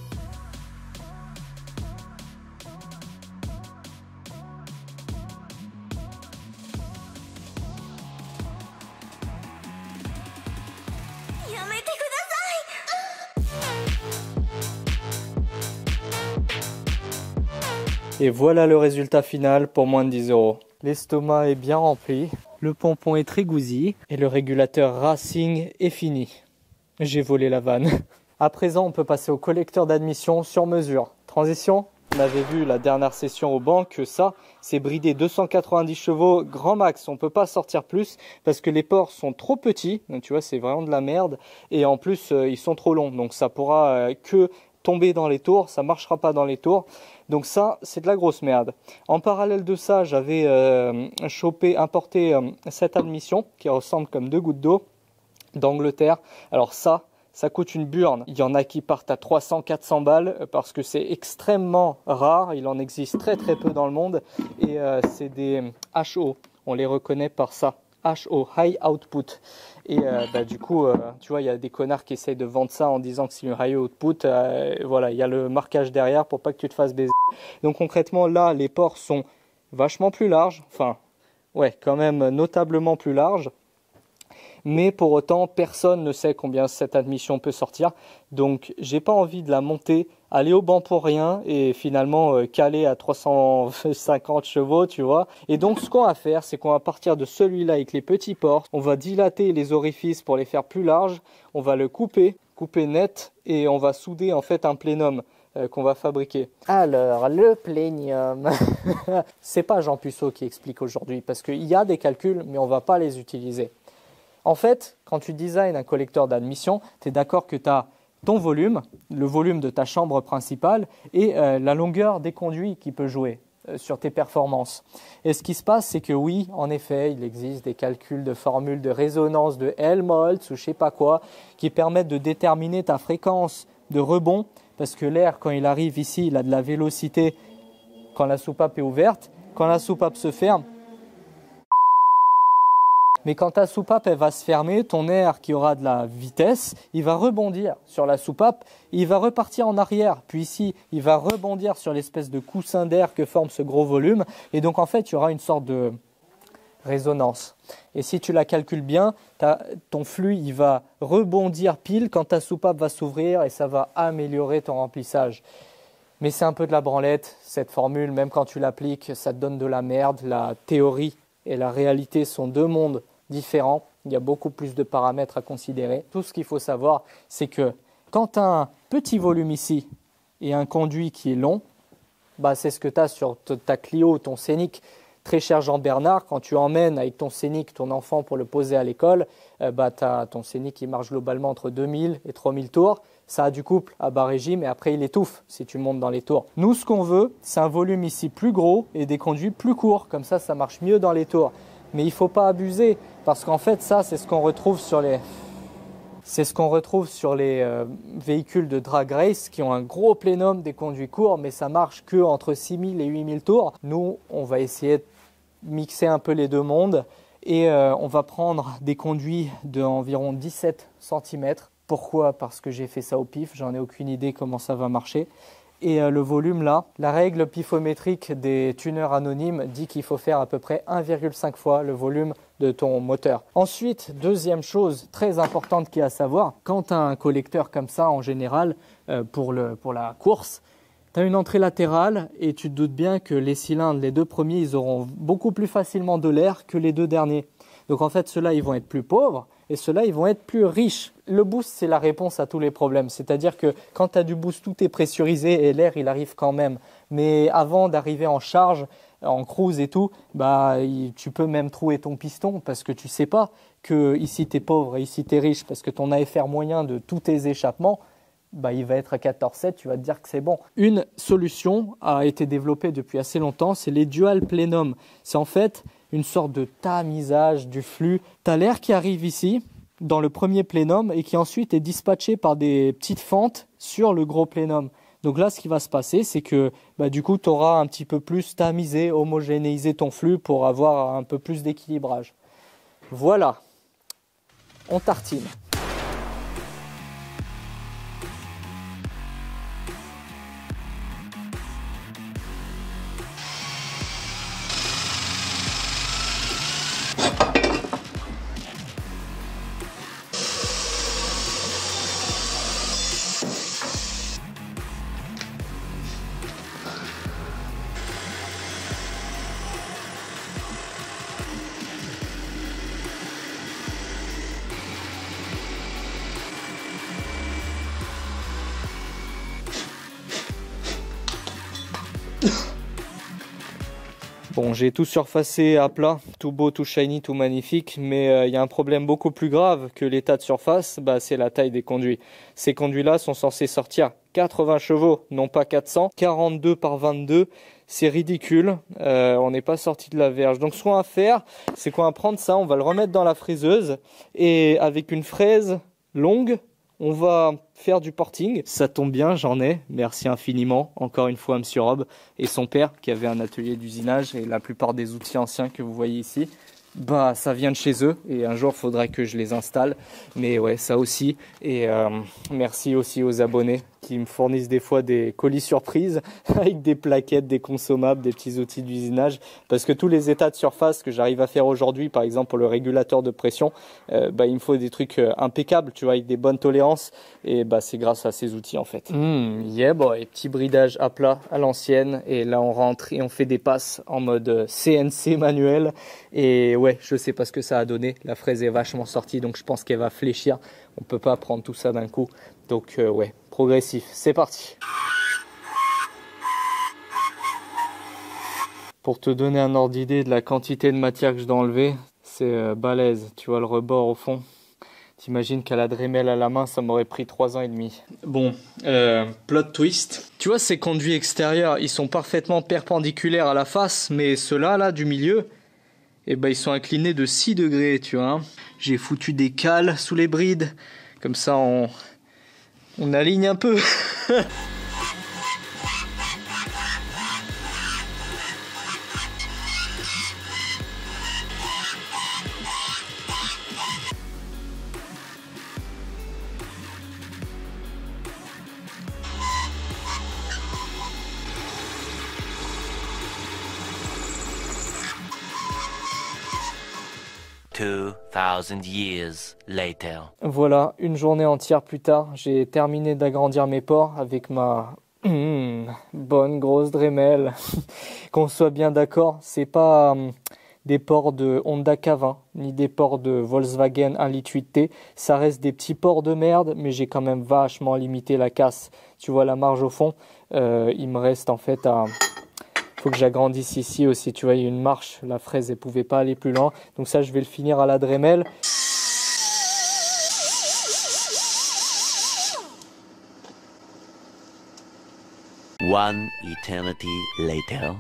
A: Et voilà le résultat final pour moins de 10 €. L'estomac est bien rempli, le pompon est très gousi et le régulateur Racing est fini. J'ai volé la vanne. À présent, on peut passer au collecteur d'admission sur mesure. Transition. On avait vu la dernière session au banc que ça, c'est bridé 290 chevaux grand max. On peut pas sortir plus parce que les ports sont trop petits. Donc tu vois, c'est vraiment de la merde. Et en plus, ils sont trop longs. Donc ça pourra que tomber dans les tours. Ça marchera pas dans les tours. Donc ça, c'est de la grosse merde. En parallèle de ça, j'avais importé cette admission qui ressemble comme 2 gouttes d'eau d'Angleterre. Alors ça coûte une burne. Il y en a qui partent à 300-400 balles parce que c'est extrêmement rare. Il en existe très très peu dans le monde. Et c'est des HO. On les reconnaît par ça. HO, High Output. Et du coup, tu vois, il y a des connards qui essayent de vendre ça en disant que c'est une High Output. Voilà, il y a le marquage derrière pour pas que tu te fasses baiser. Donc concrètement, là, les ports sont vachement plus larges. Enfin, ouais, quand même notablement plus larges. Mais pour autant, personne ne sait combien cette admission peut sortir. Donc, j'ai pas envie de la monter, aller au banc pour rien et finalement caler à 350 chevaux, tu vois. Et donc, ce qu'on va faire, c'est qu'on va partir de celui-là avec les petits ports. On va dilater les orifices pour les faire plus larges. On va le couper net et on va souder en fait un plénum qu'on va fabriquer. Alors, le plénium. C'est pas Jean Puceau qui explique aujourd'hui parce qu'il y a des calculs, mais on va pas les utiliser. En fait, quand tu designs un collecteur d'admission, tu es d'accord que tu as ton volume, le volume de ta chambre principale et la longueur des conduits qui peut jouer sur tes performances. Et ce qui se passe, c'est que oui, en effet, il existe des calculs de formules de résonance de Helmholtz ou je sais pas quoi qui permettent de déterminer ta fréquence de rebond parce que l'air, quand il arrive ici, il a de la vélocité quand la soupape est ouverte. Quand la soupape se ferme, mais quand ta soupape elle va se fermer, ton air qui aura de la vitesse, il va rebondir sur la soupape, il va repartir en arrière. Puis ici, il va rebondir sur l'espèce de coussin d'air que forme ce gros volume. Et donc en fait, il y aura une sorte de résonance. Et si tu la calcules bien, ton flux il va rebondir pile quand ta soupape va s'ouvrir et ça va améliorer ton remplissage. Mais c'est un peu de la branlette, cette formule, même quand tu l'appliques, ça te donne de la merde. La théorie et la réalité sont deux mondes différents. Il y a beaucoup plus de paramètres à considérer. Tout ce qu'il faut savoir, c'est que quand tu as un petit volume ici et un conduit qui est long, c'est ce que tu as sur ta Clio, ton Scénic. Très cher Jean-Bernard, quand tu emmènes avec ton Scénic ton enfant pour le poser à l'école, ton Scénic il marche globalement entre 2000 et 3000 tours. Ça a du couple à bas régime et après il étouffe si tu montes dans les tours. Nous, ce qu'on veut, c'est un volume ici plus gros et des conduits plus courts. Comme ça marche mieux dans les tours. Mais il ne faut pas abuser parce qu'en fait, ça, c'est ce qu'on retrouve sur les... véhicules de drag race qui ont un gros plénum, des conduits courts, mais ça marche que entre 6000 et 8000 tours. Nous, on va essayer de mixer un peu les deux mondes et on va prendre des conduits d'environ 17 cm. Pourquoi? Parce que j'ai fait ça au pif, j'en ai aucune idée comment ça va marcher. Et le volume là, la règle pifométrique des tuneurs anonymes dit qu'il faut faire à peu près 1,5 fois le volume de ton moteur. Ensuite, deuxième chose très importante qu'il y a à savoir, quand tu as un collecteur comme ça en général pour la course, tu as une entrée latérale et tu te doutes bien que les cylindres, les deux premiers, ils auront beaucoup plus facilement de l'air que les deux derniers. Donc en fait, ceux-là, ils vont être plus pauvres et ceux-là, ils vont être plus riches. Le boost, c'est la réponse à tous les problèmes. C'est-à-dire que quand tu as du boost, tout est pressurisé et l'air, il arrive quand même. Mais avant d'arriver en charge, en cruise et tout, tu peux même trouer ton piston parce que tu sais pas que ici tu es pauvre et ici tu es riche parce que ton AFR moyen de tous tes échappements, il va être à 14,7, tu vas te dire que c'est bon. Une solution a été développée depuis assez longtemps, c'est les dual plénum. C'est en fait une sorte de tamisage du flux. Tu as l'air qui arrive ici, dans le premier plénum, et qui ensuite est dispatché par des petites fentes sur le gros plénum. Donc là, ce qui va se passer, c'est que du coup, tu auras un petit peu plus tamisé, homogénéisé ton flux pour avoir un peu plus d'équilibrage. Voilà, on tartine. Bon, j'ai tout surfacé à plat, tout beau, tout shiny, tout magnifique, mais il y a un problème beaucoup plus grave que l'état de surface, c'est la taille des conduits. Ces conduits-là sont censés sortir 80 chevaux, non pas 400, 42 par 22, c'est ridicule, on n'est pas sorti de la verge. Donc ce qu'on va faire, c'est qu'on va prendre ça, on va le remettre dans la fraiseuse, et avec une fraise longue, on va faire du porting. Ça tombe bien, j'en ai. Merci infiniment. Encore une fois, Monsieur Rob et son père qui avait un atelier d'usinage et la plupart des outils anciens que vous voyez ici. Ça vient de chez eux et un jour, il faudrait que je les installe. Mais ouais, ça aussi. Et merci aussi aux abonnés qui me fournissent des fois des colis surprises avec des plaquettes, des consommables, des petits outils d'usinage. Parce que tous les états de surface que j'arrive à faire aujourd'hui, par exemple pour le régulateur de pression, il me faut des trucs impeccables, tu vois, avec des bonnes tolérances. Et c'est grâce à ces outils en fait. Yeah boy, petit bridage à plat à l'ancienne. Et là on rentre et on fait des passes en mode CNC manuel. Et ouais, je sais pas ce que ça a donné. La fraise est vachement sortie, donc je pense qu'elle va fléchir. On peut pas prendre tout ça d'un coup. Donc ouais, progressif. C'est parti. Pour te donner un ordre d'idée de la quantité de matière que je dois enlever, c'est balèze. Tu vois le rebord au fond. T'imagines qu'à la Dremel à la main, ça m'aurait pris 3 ans et demi. Bon, plot twist. Tu vois, ces conduits extérieurs, ils sont parfaitement perpendiculaires à la face, mais ceux-là, là, du milieu, eh ben, ils sont inclinés de 6 degrés, tu vois. J'ai foutu des cales sous les brides. Comme ça, on aligne un peu.
E: 2000 years later.
A: Voilà, une journée entière plus tard, j'ai terminé d'agrandir mes pores avec ma bonne grosse Dremel. Qu'on soit bien d'accord, c'est pas des pores de Honda K20, ni des pores de Volkswagen 1,8 L. Ça reste des petits pores de merde, mais j'ai quand même vachement limité la casse. Tu vois la marge au fond, il me reste en fait à... Faut que j'agrandisse ici aussi, tu vois, il y a une marche, la fraise elle pouvait pas aller plus loin, donc ça je vais le finir à la Dremel.
E: One eternity later.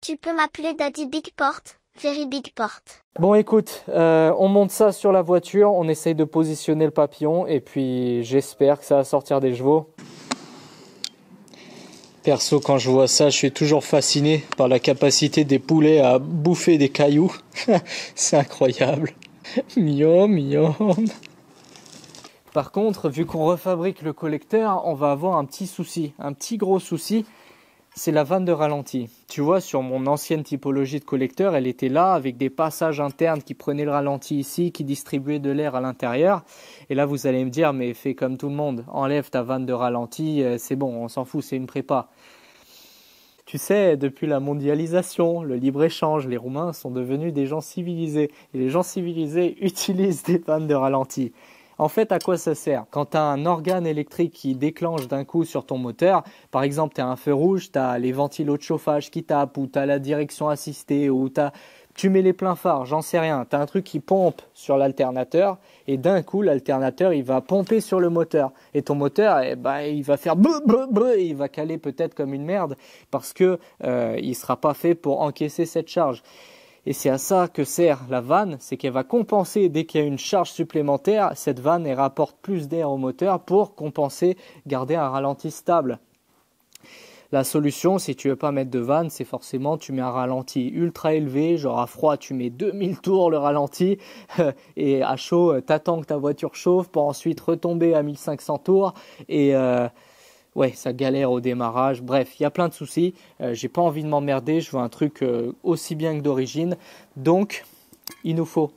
F: Tu peux m'appeler Daddy Big Port, Very Big Port.
A: Bon écoute, on monte ça sur la voiture, on essaye de positionner le papillon et puis j'espère que ça va sortir des chevaux. Perso, quand je vois ça, je suis toujours fasciné par la capacité des poulets à bouffer des cailloux. C'est incroyable. Miam, miam. Par contre, vu qu'on refabrique le collecteur, on va avoir un petit souci, un petit gros souci, c'est la vanne de ralenti. Tu vois, sur mon ancienne typologie de collecteur, elle était là avec des passages internes qui prenaient le ralenti ici, qui distribuaient de l'air à l'intérieur. Et là, vous allez me dire, mais fais comme tout le monde, enlève ta vanne de ralenti, c'est bon, on s'en fout, c'est une prépa. Tu sais, depuis la mondialisation, le libre-échange, les Roumains sont devenus des gens civilisés. Et les gens civilisés utilisent des vannes de ralenti. En fait, à quoi ça sert? Quand tu as un organe électrique qui déclenche d'un coup sur ton moteur, par exemple, tu as un feu rouge, tu as les ventilos de chauffage qui tapent, ou tu as la direction assistée, ou tu mets les pleins phares, j'en sais rien. Tu as un truc qui pompe sur l'alternateur, et d'un coup, l'alternateur, il va pomper sur le moteur. Et ton moteur, eh ben, il va faire bleu, bleu, bleu, et il va caler peut-être comme une merde, parce que il ne sera pas fait pour encaisser cette charge. Et c'est à ça que sert la vanne, c'est qu'elle va compenser dès qu'il y a une charge supplémentaire, cette vanne elle rapporte plus d'air au moteur pour compenser, garder un ralenti stable. La solution, si tu veux pas mettre de vanne, c'est forcément tu mets un ralenti ultra élevé, genre à froid tu mets 2000 tours le ralenti et à chaud t'attends que ta voiture chauffe pour ensuite retomber à 1500 tours et ouais, ça galère au démarrage. Bref, il y a plein de soucis. J'ai pas envie de m'emmerder. Je veux un truc aussi bien que d'origine. Donc, il nous faut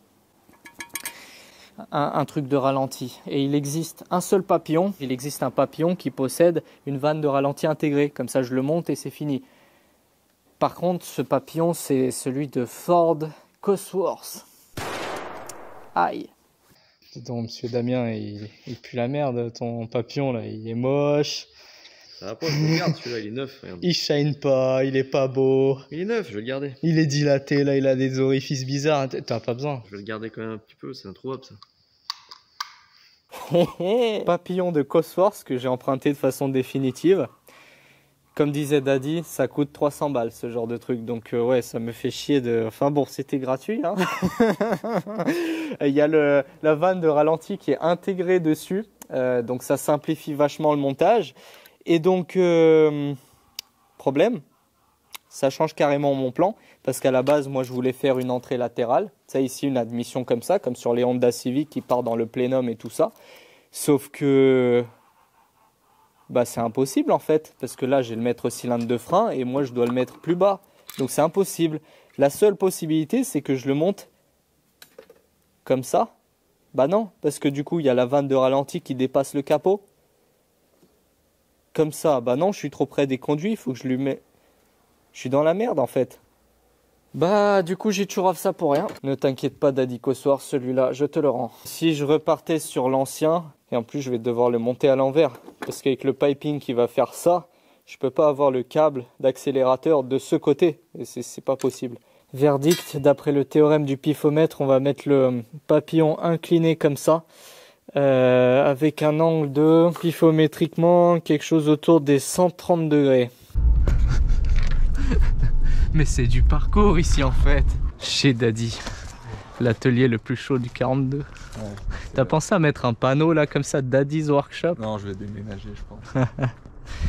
A: un truc de ralenti. Et il existe un seul papillon. Il existe un papillon qui possède une vanne de ralenti intégrée. Comme ça, je le monte et c'est fini. Par contre, ce papillon, c'est celui de Ford Cosworth. Aïe. Dis donc, monsieur Damien, il pue la merde, ton papillon, là. Il est moche.
G: Ça va pas, je le garde celui-là, il est neuf. Regarde.
A: Il shine pas, il est pas beau.
G: Il est neuf, je vais le garder.
A: Il est dilaté, là, il a des orifices bizarres. T'as pas besoin.
G: Je vais le garder quand même un petit peu, c'est introuvable ça.
A: Papillon de Cosworth que j'ai emprunté de façon définitive. Comme disait Daddy, ça coûte 300 balles ce genre de truc. Donc ouais, ça me fait chier de... Enfin bon, c'était gratuit. Hein. Il y a la vanne de ralenti qui est intégrée dessus. Donc ça simplifie vachement le montage. Et donc, problème, ça change carrément mon plan. Parce qu'à la base, moi, je voulais faire une entrée latérale. Ça, ici, une admission comme ça, comme sur les Honda Civic qui part dans le plénum et tout ça. Sauf que... bah, c'est impossible en fait, parce que là j'ai le maître cylindre de frein et moi je dois le mettre plus bas, donc c'est impossible. La seule possibilité c'est que je le monte comme ça. Bah non, parce que du coup il y a la vanne de ralenti qui dépasse le capot. Comme ça, bah non, je suis trop près des conduits, il faut que je lui mette... Je suis dans la merde en fait. Bah du coup j'ai toujours ça pour rien. Ne t'inquiète pas Daddy Cosworth, celui-là je te le rends. Si je repartais sur l'ancien, et en plus je vais devoir le monter à l'envers, parce qu'avec le piping qui va faire ça, Je peux pas avoir le câble d'accélérateur de ce côté. Et c'est pas possible. Verdict, d'après le théorème du pifomètre, on va mettre le papillon incliné comme ça. Avec un angle de pifométriquement quelque chose autour des 130 degrés. Mais c'est du parcours ici en fait. Chez Daddy, l'atelier le plus chaud du 42. Ouais, t'as pensé à mettre un panneau là comme ça, Daddy's Workshop?
B: Non, je vais déménager je pense.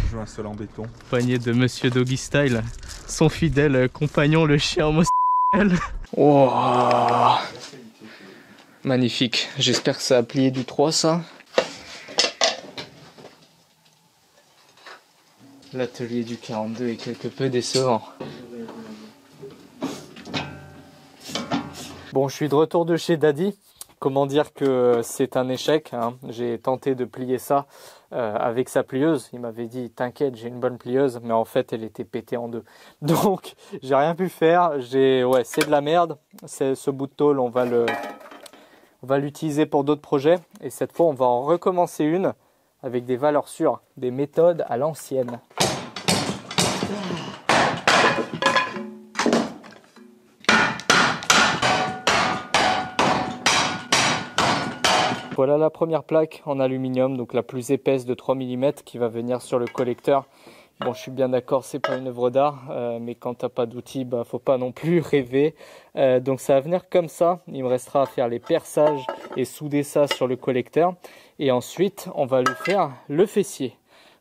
B: Je veux un sol en béton.
A: Panier de Monsieur Doggy Style, son fidèle compagnon le chien homosexuel. Oh, magnifique, j'espère que ça a plié du 3 ça. L'atelier du 42 est quelque peu décevant. Bon, je suis de retour de chez Daddy. Comment dire que c'est un échec, hein. J'ai tenté de plier ça avec sa plieuse. Il m'avait dit t'inquiète, j'ai une bonne plieuse, mais en fait elle était pétée en deux. Donc j'ai rien pu faire. Ouais, c'est de la merde. Ce bout de tôle, on va l'utiliser pour d'autres projets. Et cette fois, on va en recommencer une avec des valeurs sûres, des méthodes à l'ancienne. Voilà la première plaque en aluminium, donc la plus épaisse de 3 mm qui va venir sur le collecteur. Bon, je suis bien d'accord, c'est pas une œuvre d'art, mais quand t'as pas d'outils, bah faut pas non plus rêver. Donc ça va venir comme ça. Il me restera à faire les perçages et souder ça sur le collecteur. Et ensuite, on va lui faire le fessier.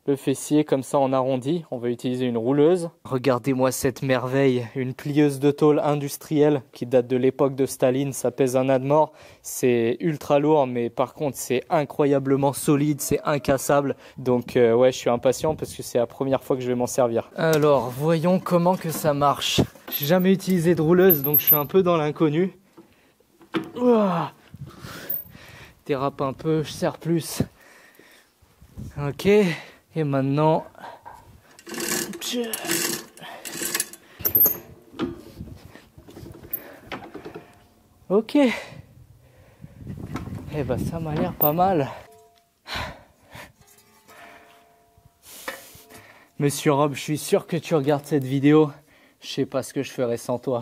A: Le fessier comme ça en arrondi, on va utiliser une rouleuse. Regardez-moi cette merveille, une plieuse de tôle industrielle qui date de l'époque de Staline, ça pèse un âne mort. C'est ultra lourd mais par contre c'est incroyablement solide, c'est incassable. Donc ouais, je suis impatient parce que c'est la première fois que je vais m'en servir. Alors, voyons comment que ça marche. J'ai jamais utilisé de rouleuse donc je suis un peu dans l'inconnu. Dérape un peu, je serre plus. Ok. Et maintenant, ok. Eh ben ça m'a l'air pas mal. Monsieur Rob, je suis sûr que tu regardes cette vidéo. Je sais pas ce que je ferais sans toi.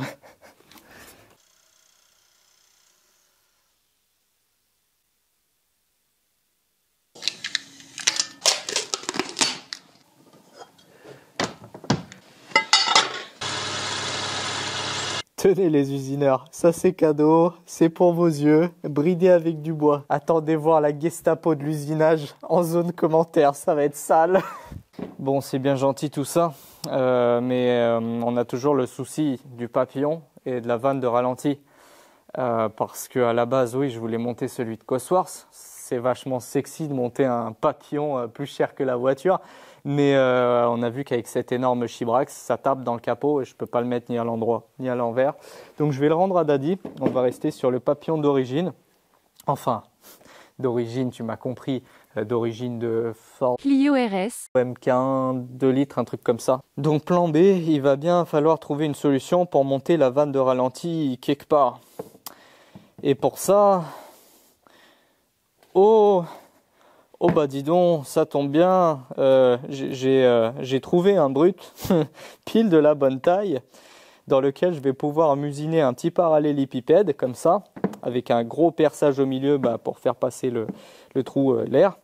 A: Tenez les usineurs, ça c'est cadeau, c'est pour vos yeux, bridé avec du bois. Attendez voir la Gestapo de l'usinage en zone commentaire, ça va être sale. Bon, c'est bien gentil tout ça, mais on a toujours le souci du papillon et de la vanne de ralenti. Parce qu'à la base, oui, je voulais monter celui de Cosworth. C'est vachement sexy de monter un papillon plus cher que la voiture. Mais on a vu qu'avec cet énorme chibrax, ça tape dans le capot et je ne peux pas le mettre ni à l'endroit ni à l'envers. Donc je vais le rendre à Daddy. On va rester sur le papillon d'origine. Enfin, d'origine, tu m'as compris, d'origine de Ford
H: Clio RS.
A: MK1, 2 litres, un truc comme ça. Donc plan B, il va bien falloir trouver une solution pour monter la vanne de ralenti quelque part. Et pour ça... Oh bah dis donc, ça tombe bien, j'ai trouvé un brut, pile de la bonne taille, dans lequel je vais pouvoir musiner un petit parallélépipède, comme ça, avec un gros perçage au milieu pour faire passer le trou, l'air,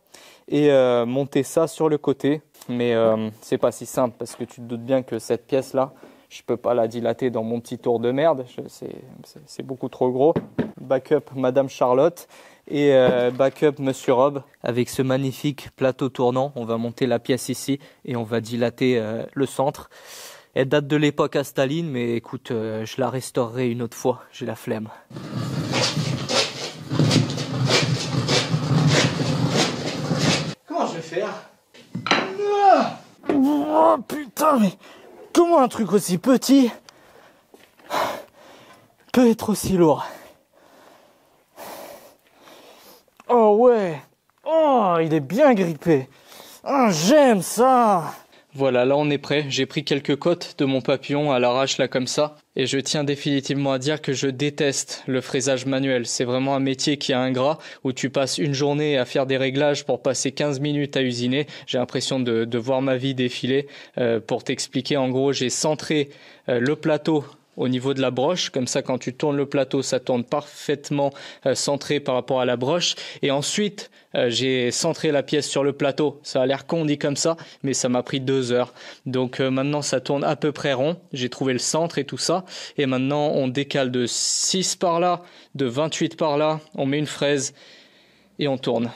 A: et monter ça sur le côté. Mais c'est pas si simple, parce que tu te doutes bien que cette pièce-là, je peux pas la dilater dans mon petit tour de merde, c'est beaucoup trop gros. Backup Madame Charlotte. Et backup Monsieur Rob avec ce magnifique plateau tournant. On va monter la pièce ici et on va dilater le centre. Elle date de l'époque à Staline, mais écoute, je la restaurerai une autre fois. J'ai la flemme. Comment je vais faire? Oh putain, mais comment un truc aussi petit peut être aussi lourd? Oh ouais, oh il est bien grippé. Oh j'aime ça. Voilà, là on est prêt. J'ai pris quelques côtes de mon papillon à l'arrache là comme ça. Et je tiens définitivement à dire que je déteste le fraisage manuel. C'est vraiment un métier qui est ingrat, où tu passes une journée à faire des réglages pour passer 15 minutes à usiner. J'ai l'impression de voir ma vie défiler. Pour t'expliquer, en gros, j'ai centré le plateau au niveau de la broche, comme ça quand tu tournes le plateau, ça tourne parfaitement centré par rapport à la broche. Et ensuite, j'ai centré la pièce sur le plateau. Ça a l'air con dit comme ça, mais ça m'a pris 2 heures. Donc maintenant, ça tourne à peu près rond. J'ai trouvé le centre et tout ça. Et maintenant, on décale de 6 par là, de 28 par là. On met une fraise et on tourne.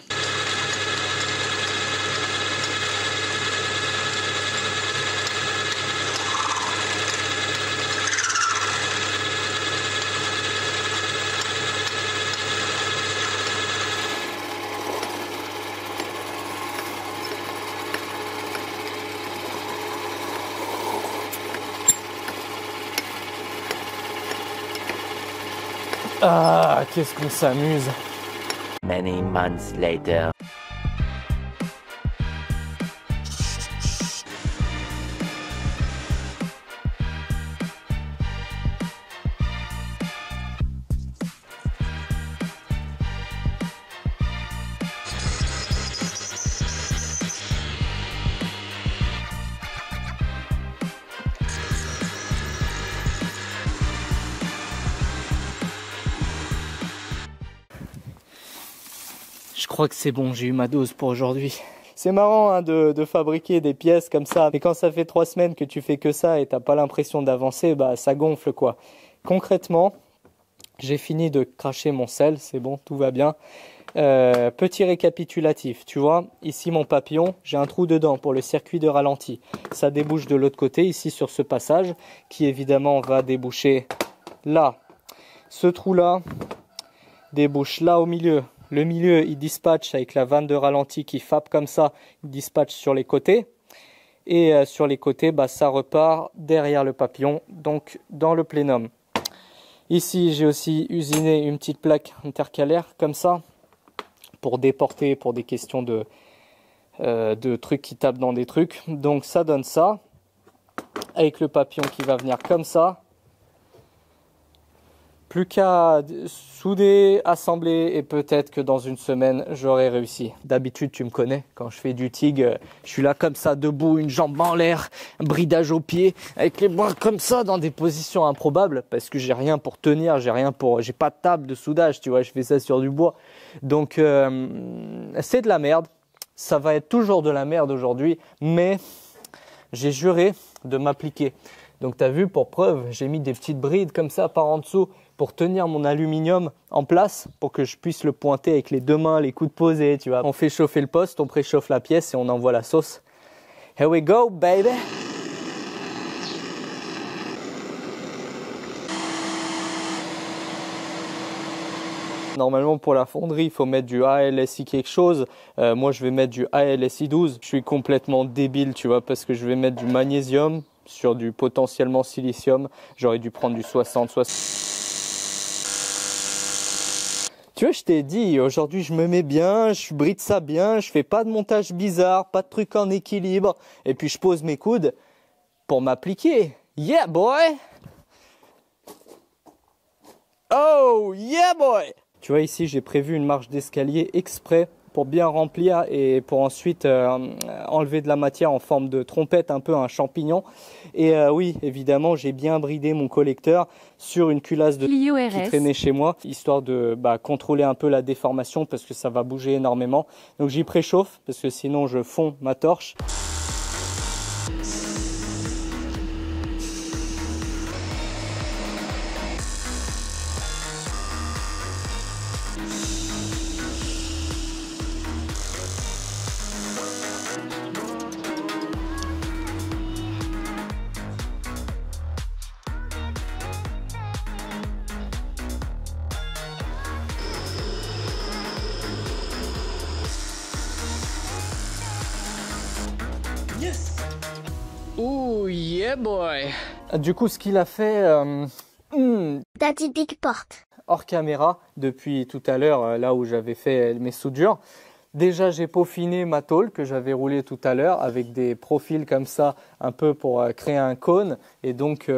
A: Ah, qu'est-ce qu'on s'amuse.
E: Many months later.
A: Je crois que c'est bon, j'ai eu ma dose pour aujourd'hui. C'est marrant hein, de fabriquer des pièces comme ça, mais quand ça fait 3 semaines que tu fais que ça et t'as pas l'impression d'avancer, bah ça gonfle quoi. Concrètement, j'ai fini de cracher mon sel, c'est bon, tout va bien. Petit récapitulatif, tu vois, ici mon papillon, j'ai un trou dedans pour le circuit de ralenti. Ça débouche de l'autre côté, ici sur ce passage, qui évidemment va déboucher là. Ce trou-là débouche là au milieu. Le milieu, il dispatche avec la vanne de ralenti qui fappe comme ça, il dispatche sur les côtés. Et sur les côtés, bah, ça repart derrière le papillon, donc dans le plénum. Ici, j'ai aussi usiné une petite plaque intercalaire comme ça, pour déporter, pour des questions de trucs qui tapent dans des trucs. Donc ça donne ça, avec le papillon qui va venir comme ça. Plus qu'à souder, assembler et peut-être que dans une semaine, j'aurai réussi. D'habitude, tu me connais, quand je fais du TIG, je suis là comme ça, debout, une jambe en l'air, un bridage au pied, avec les bras comme ça, dans des positions improbables, parce que j'ai rien pour tenir, j'ai pas de table de soudage, tu vois, je fais ça sur du bois. Donc, c'est de la merde. Ça va être toujours de la merde aujourd'hui, mais j'ai juré de m'appliquer. Donc, tu as vu, pour preuve, j'ai mis des petites brides comme ça par en dessous, pour tenir mon aluminium en place, pour que je puisse le pointer avec les 2 mains, les coudes posés, tu vois. On fait chauffer le poste, on préchauffe la pièce et on envoie la sauce. Here we go, baby! Normalement, pour la fonderie, il faut mettre du ALSI quelque chose. Moi, je vais mettre du ALSI 12. Je suis complètement débile, tu vois, parce que je vais mettre du magnésium sur du potentiellement silicium. J'aurais dû prendre du 60. Tu vois, je t'ai dit, aujourd'hui je me mets bien, je bride ça bien, je fais pas de montage bizarre, pas de trucs en équilibre, et puis je pose mes coudes pour m'appliquer. Yeah boy! Oh yeah boy! Tu vois, ici j'ai prévu une marche d'escalier exprès pour bien remplir et pour ensuite enlever de la matière en forme de trompette, un peu un champignon. Et oui, évidemment, j'ai bien bridé mon collecteur sur une culasse de qui traînait chez moi, histoire de contrôler un peu la déformation parce que ça va bouger énormément. Donc j'y préchauffe parce que sinon je fonds ma torche. Oh yeah boy! Du coup, ce qu'il a fait
F: Daddy Big Port.
A: hors caméra depuis tout à l'heure, là où j'avais fait mes soudures. Déjà, j'ai peaufiné ma tôle que j'avais roulée tout à l'heure avec des profils comme ça, un peu pour créer un cône. Et donc,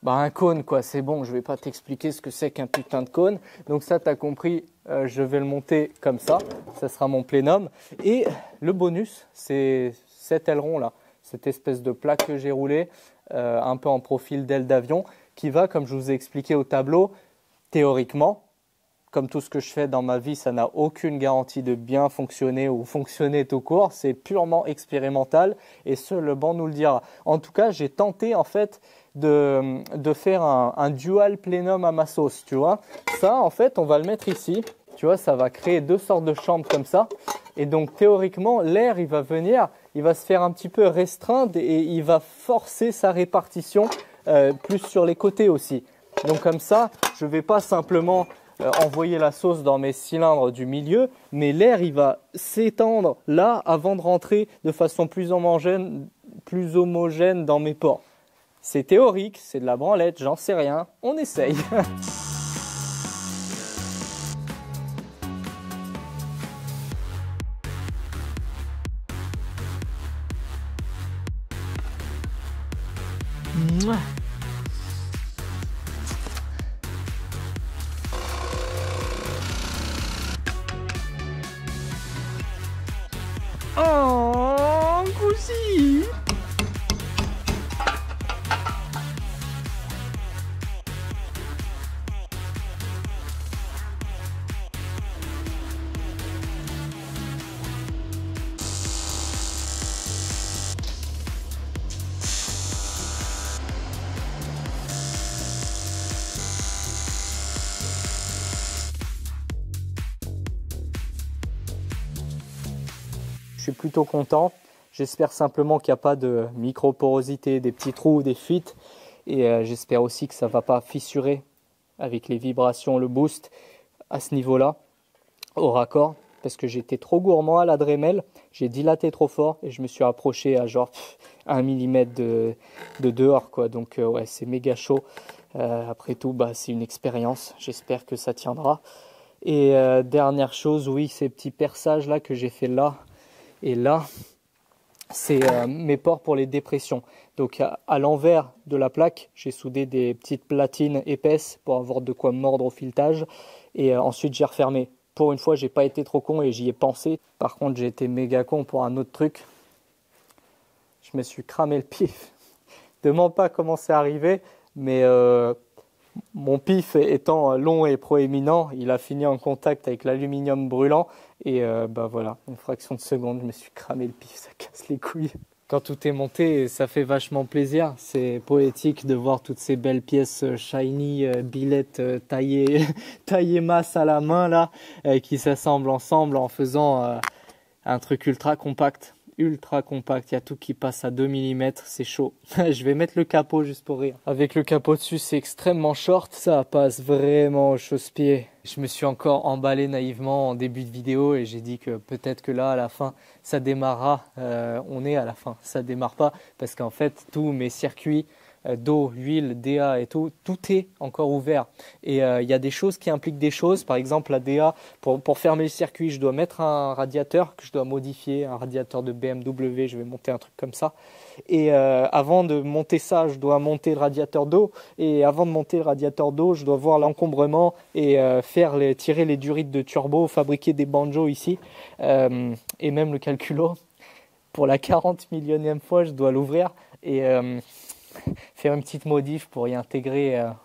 A: un cône, quoi, c'est bon, je ne vais pas t'expliquer ce que c'est qu'un putain de cône. Donc ça, tu as compris, je vais le monter comme ça. Ça sera mon plénum. Et le bonus, c'est cet aileron-là, cette espèce de plaque que j'ai roulée, un peu en profil d'aile d'avion, qui va, comme je vous ai expliqué au tableau, théoriquement, comme tout ce que je fais dans ma vie, ça n'a aucune garantie de bien fonctionner ou fonctionner tout court. C'est purement expérimental et seul le banc nous le dira. En tout cas, j'ai tenté en fait de faire un dual plénum à ma sauce, tu vois. Ça, en fait, on va le mettre ici. Tu vois, ça va créer deux sortes de chambres comme ça. Et donc, théoriquement, l'air, il va venir, il va se faire un petit peu restreindre et il va forcer sa répartition plus sur les côtés aussi. Donc, comme ça, je ne vais pas simplement envoyer la sauce dans mes cylindres du milieu, mais l'air il va s'étendre là avant de rentrer de façon plus homogène dans mes pores. C'est théorique, c'est de la branlette, j'en sais rien, on essaye. Mouah. Oh, cousi. Je suis plutôt content. J'espère simplement qu'il n'y a pas de micro-porosité, des petits trous, des fuites. Et j'espère aussi que ça ne va pas fissurer avec les vibrations, le boost à ce niveau-là, au raccord. Parce que j'étais trop gourmand à la Dremel, j'ai dilaté trop fort et je me suis approché à genre 1 mm de dehors, quoi. Donc ouais, c'est méga chaud. Après tout, c'est une expérience. J'espère que ça tiendra. Et dernière chose, oui, ces petits perçages là que j'ai fait là. Et là, c'est mes pores pour les dépressions. Donc à l'envers de la plaque, j'ai soudé des petites platines épaisses pour avoir de quoi mordre au filetage. Et ensuite, j'ai refermé. Pour une fois, j'ai pas été trop con et j'y ai pensé. Par contre, j'ai été méga con pour un autre truc. Je me suis cramé le pif. Demande pas comment c'est arrivé, mais mon pif étant long et proéminent, il a fini en contact avec l'aluminium brûlant. Et voilà, une fraction de seconde, je me suis cramé le pif, ça casse les couilles. Quand tout est monté, ça fait vachement plaisir. C'est poétique de voir toutes ces belles pièces shiny, billettes taillées masse à la main là, qui s'assemblent ensemble en faisant un truc ultra compact. Ultra compact, il y a tout qui passe à 2 mm, c'est chaud. Je vais mettre le capot juste pour rire. Avec le capot dessus, c'est extrêmement short, ça passe vraiment au chausse-pied. Je me suis encore emballé naïvement en début de vidéo et j'ai dit que peut-être que là, à la fin, ça démarrera. On est à la fin, ça démarre pas parce qu'en fait, tous mes circuits d'eau, huile, DA et tout est encore ouvert. Et il y a des choses qui impliquent des choses. Par exemple, la DA, pour fermer le circuit, je dois mettre un radiateur que je dois modifier, un radiateur de BMW, je vais monter un truc comme ça. Et avant de monter ça, je dois monter le radiateur d'eau. Et avant de monter le radiateur d'eau, je dois voir l'encombrement et tirer les durites de turbo, fabriquer des banjos ici. Et même le calculo. Pour la 40 millionième fois, je dois l'ouvrir et faire une petite modif pour y intégrer une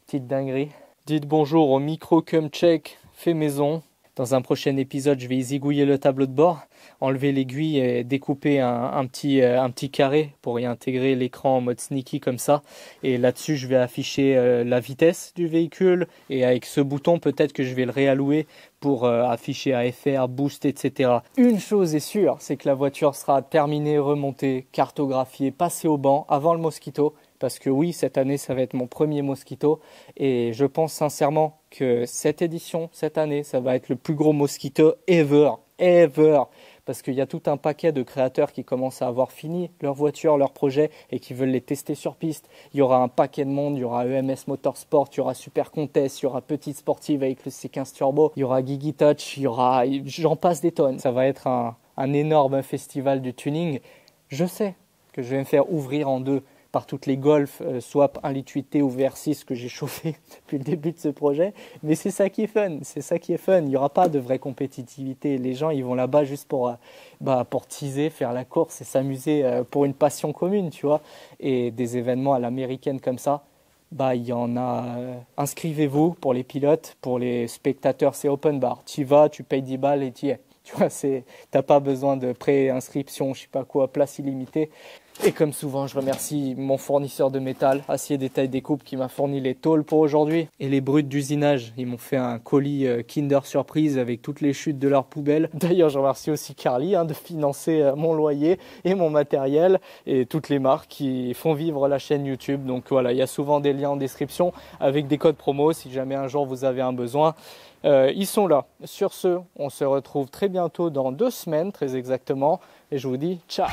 A: petite dinguerie. Dites bonjour au micro cum check fait maison. Dans un prochain épisode, je vais zigouiller le tableau de bord, enlever l'aiguille et découper un petit carré pour y intégrer l'écran en mode sneaky comme ça. Et là-dessus, je vais afficher la vitesse du véhicule. Et avec ce bouton, peut-être que je vais le réallouer pour afficher AFR, boost, etc. Une chose est sûre, c'est que la voiture sera terminée, remontée, cartographiée, passée au banc avant le Mosquito. Parce que oui, cette année, ça va être mon premier Mosquito. Et je pense sincèrement que cette édition, cette année, ça va être le plus gros Mosquito ever. parce qu'il y a tout un paquet de créateurs qui commencent à avoir fini leur voiture, leur projet et qui veulent les tester sur piste. Il y aura un paquet de monde, il y aura EMS Motorsport, il y aura Super Contest, il y aura Petite Sportive avec le C15 Turbo, il y aura Gigi Touch, il y aura, j'en passe des tonnes. Ça va être un énorme festival du tuning. Je sais que je vais me faire ouvrir en deux par toutes les Golf, Swap 1.8T ou VR6 que j'ai chauffé depuis le début de ce projet. Mais c'est ça qui est fun, c'est ça qui est fun. Il n'y aura pas de vraie compétitivité. Les gens, ils vont là-bas juste pour teaser, faire la course et s'amuser pour une passion commune, tu vois. Et des événements à l'américaine comme ça, il y en a. Inscrivez-vous pour les pilotes, pour les spectateurs, c'est open bar. Tu y vas, tu payes 10 balles et tu y es. Tu vois, t'as pas besoin de pré-inscription, je sais pas quoi, place illimitée. Et comme souvent, je remercie mon fournisseur de métal, Acier Détail Découpe, qui m'a fourni les tôles pour aujourd'hui. Et les brutes d'usinage, ils m'ont fait un colis Kinder Surprise avec toutes les chutes de leur poubelle. D'ailleurs, je remercie aussi Carly de financer mon loyer et mon matériel et toutes les marques qui font vivre la chaîne YouTube. Donc voilà, il y a souvent des liens en description avec des codes promo si jamais un jour vous avez un besoin. Ils sont là. Sur ce, on se retrouve très bientôt dans 2 semaines, très exactement. Et je vous dis ciao!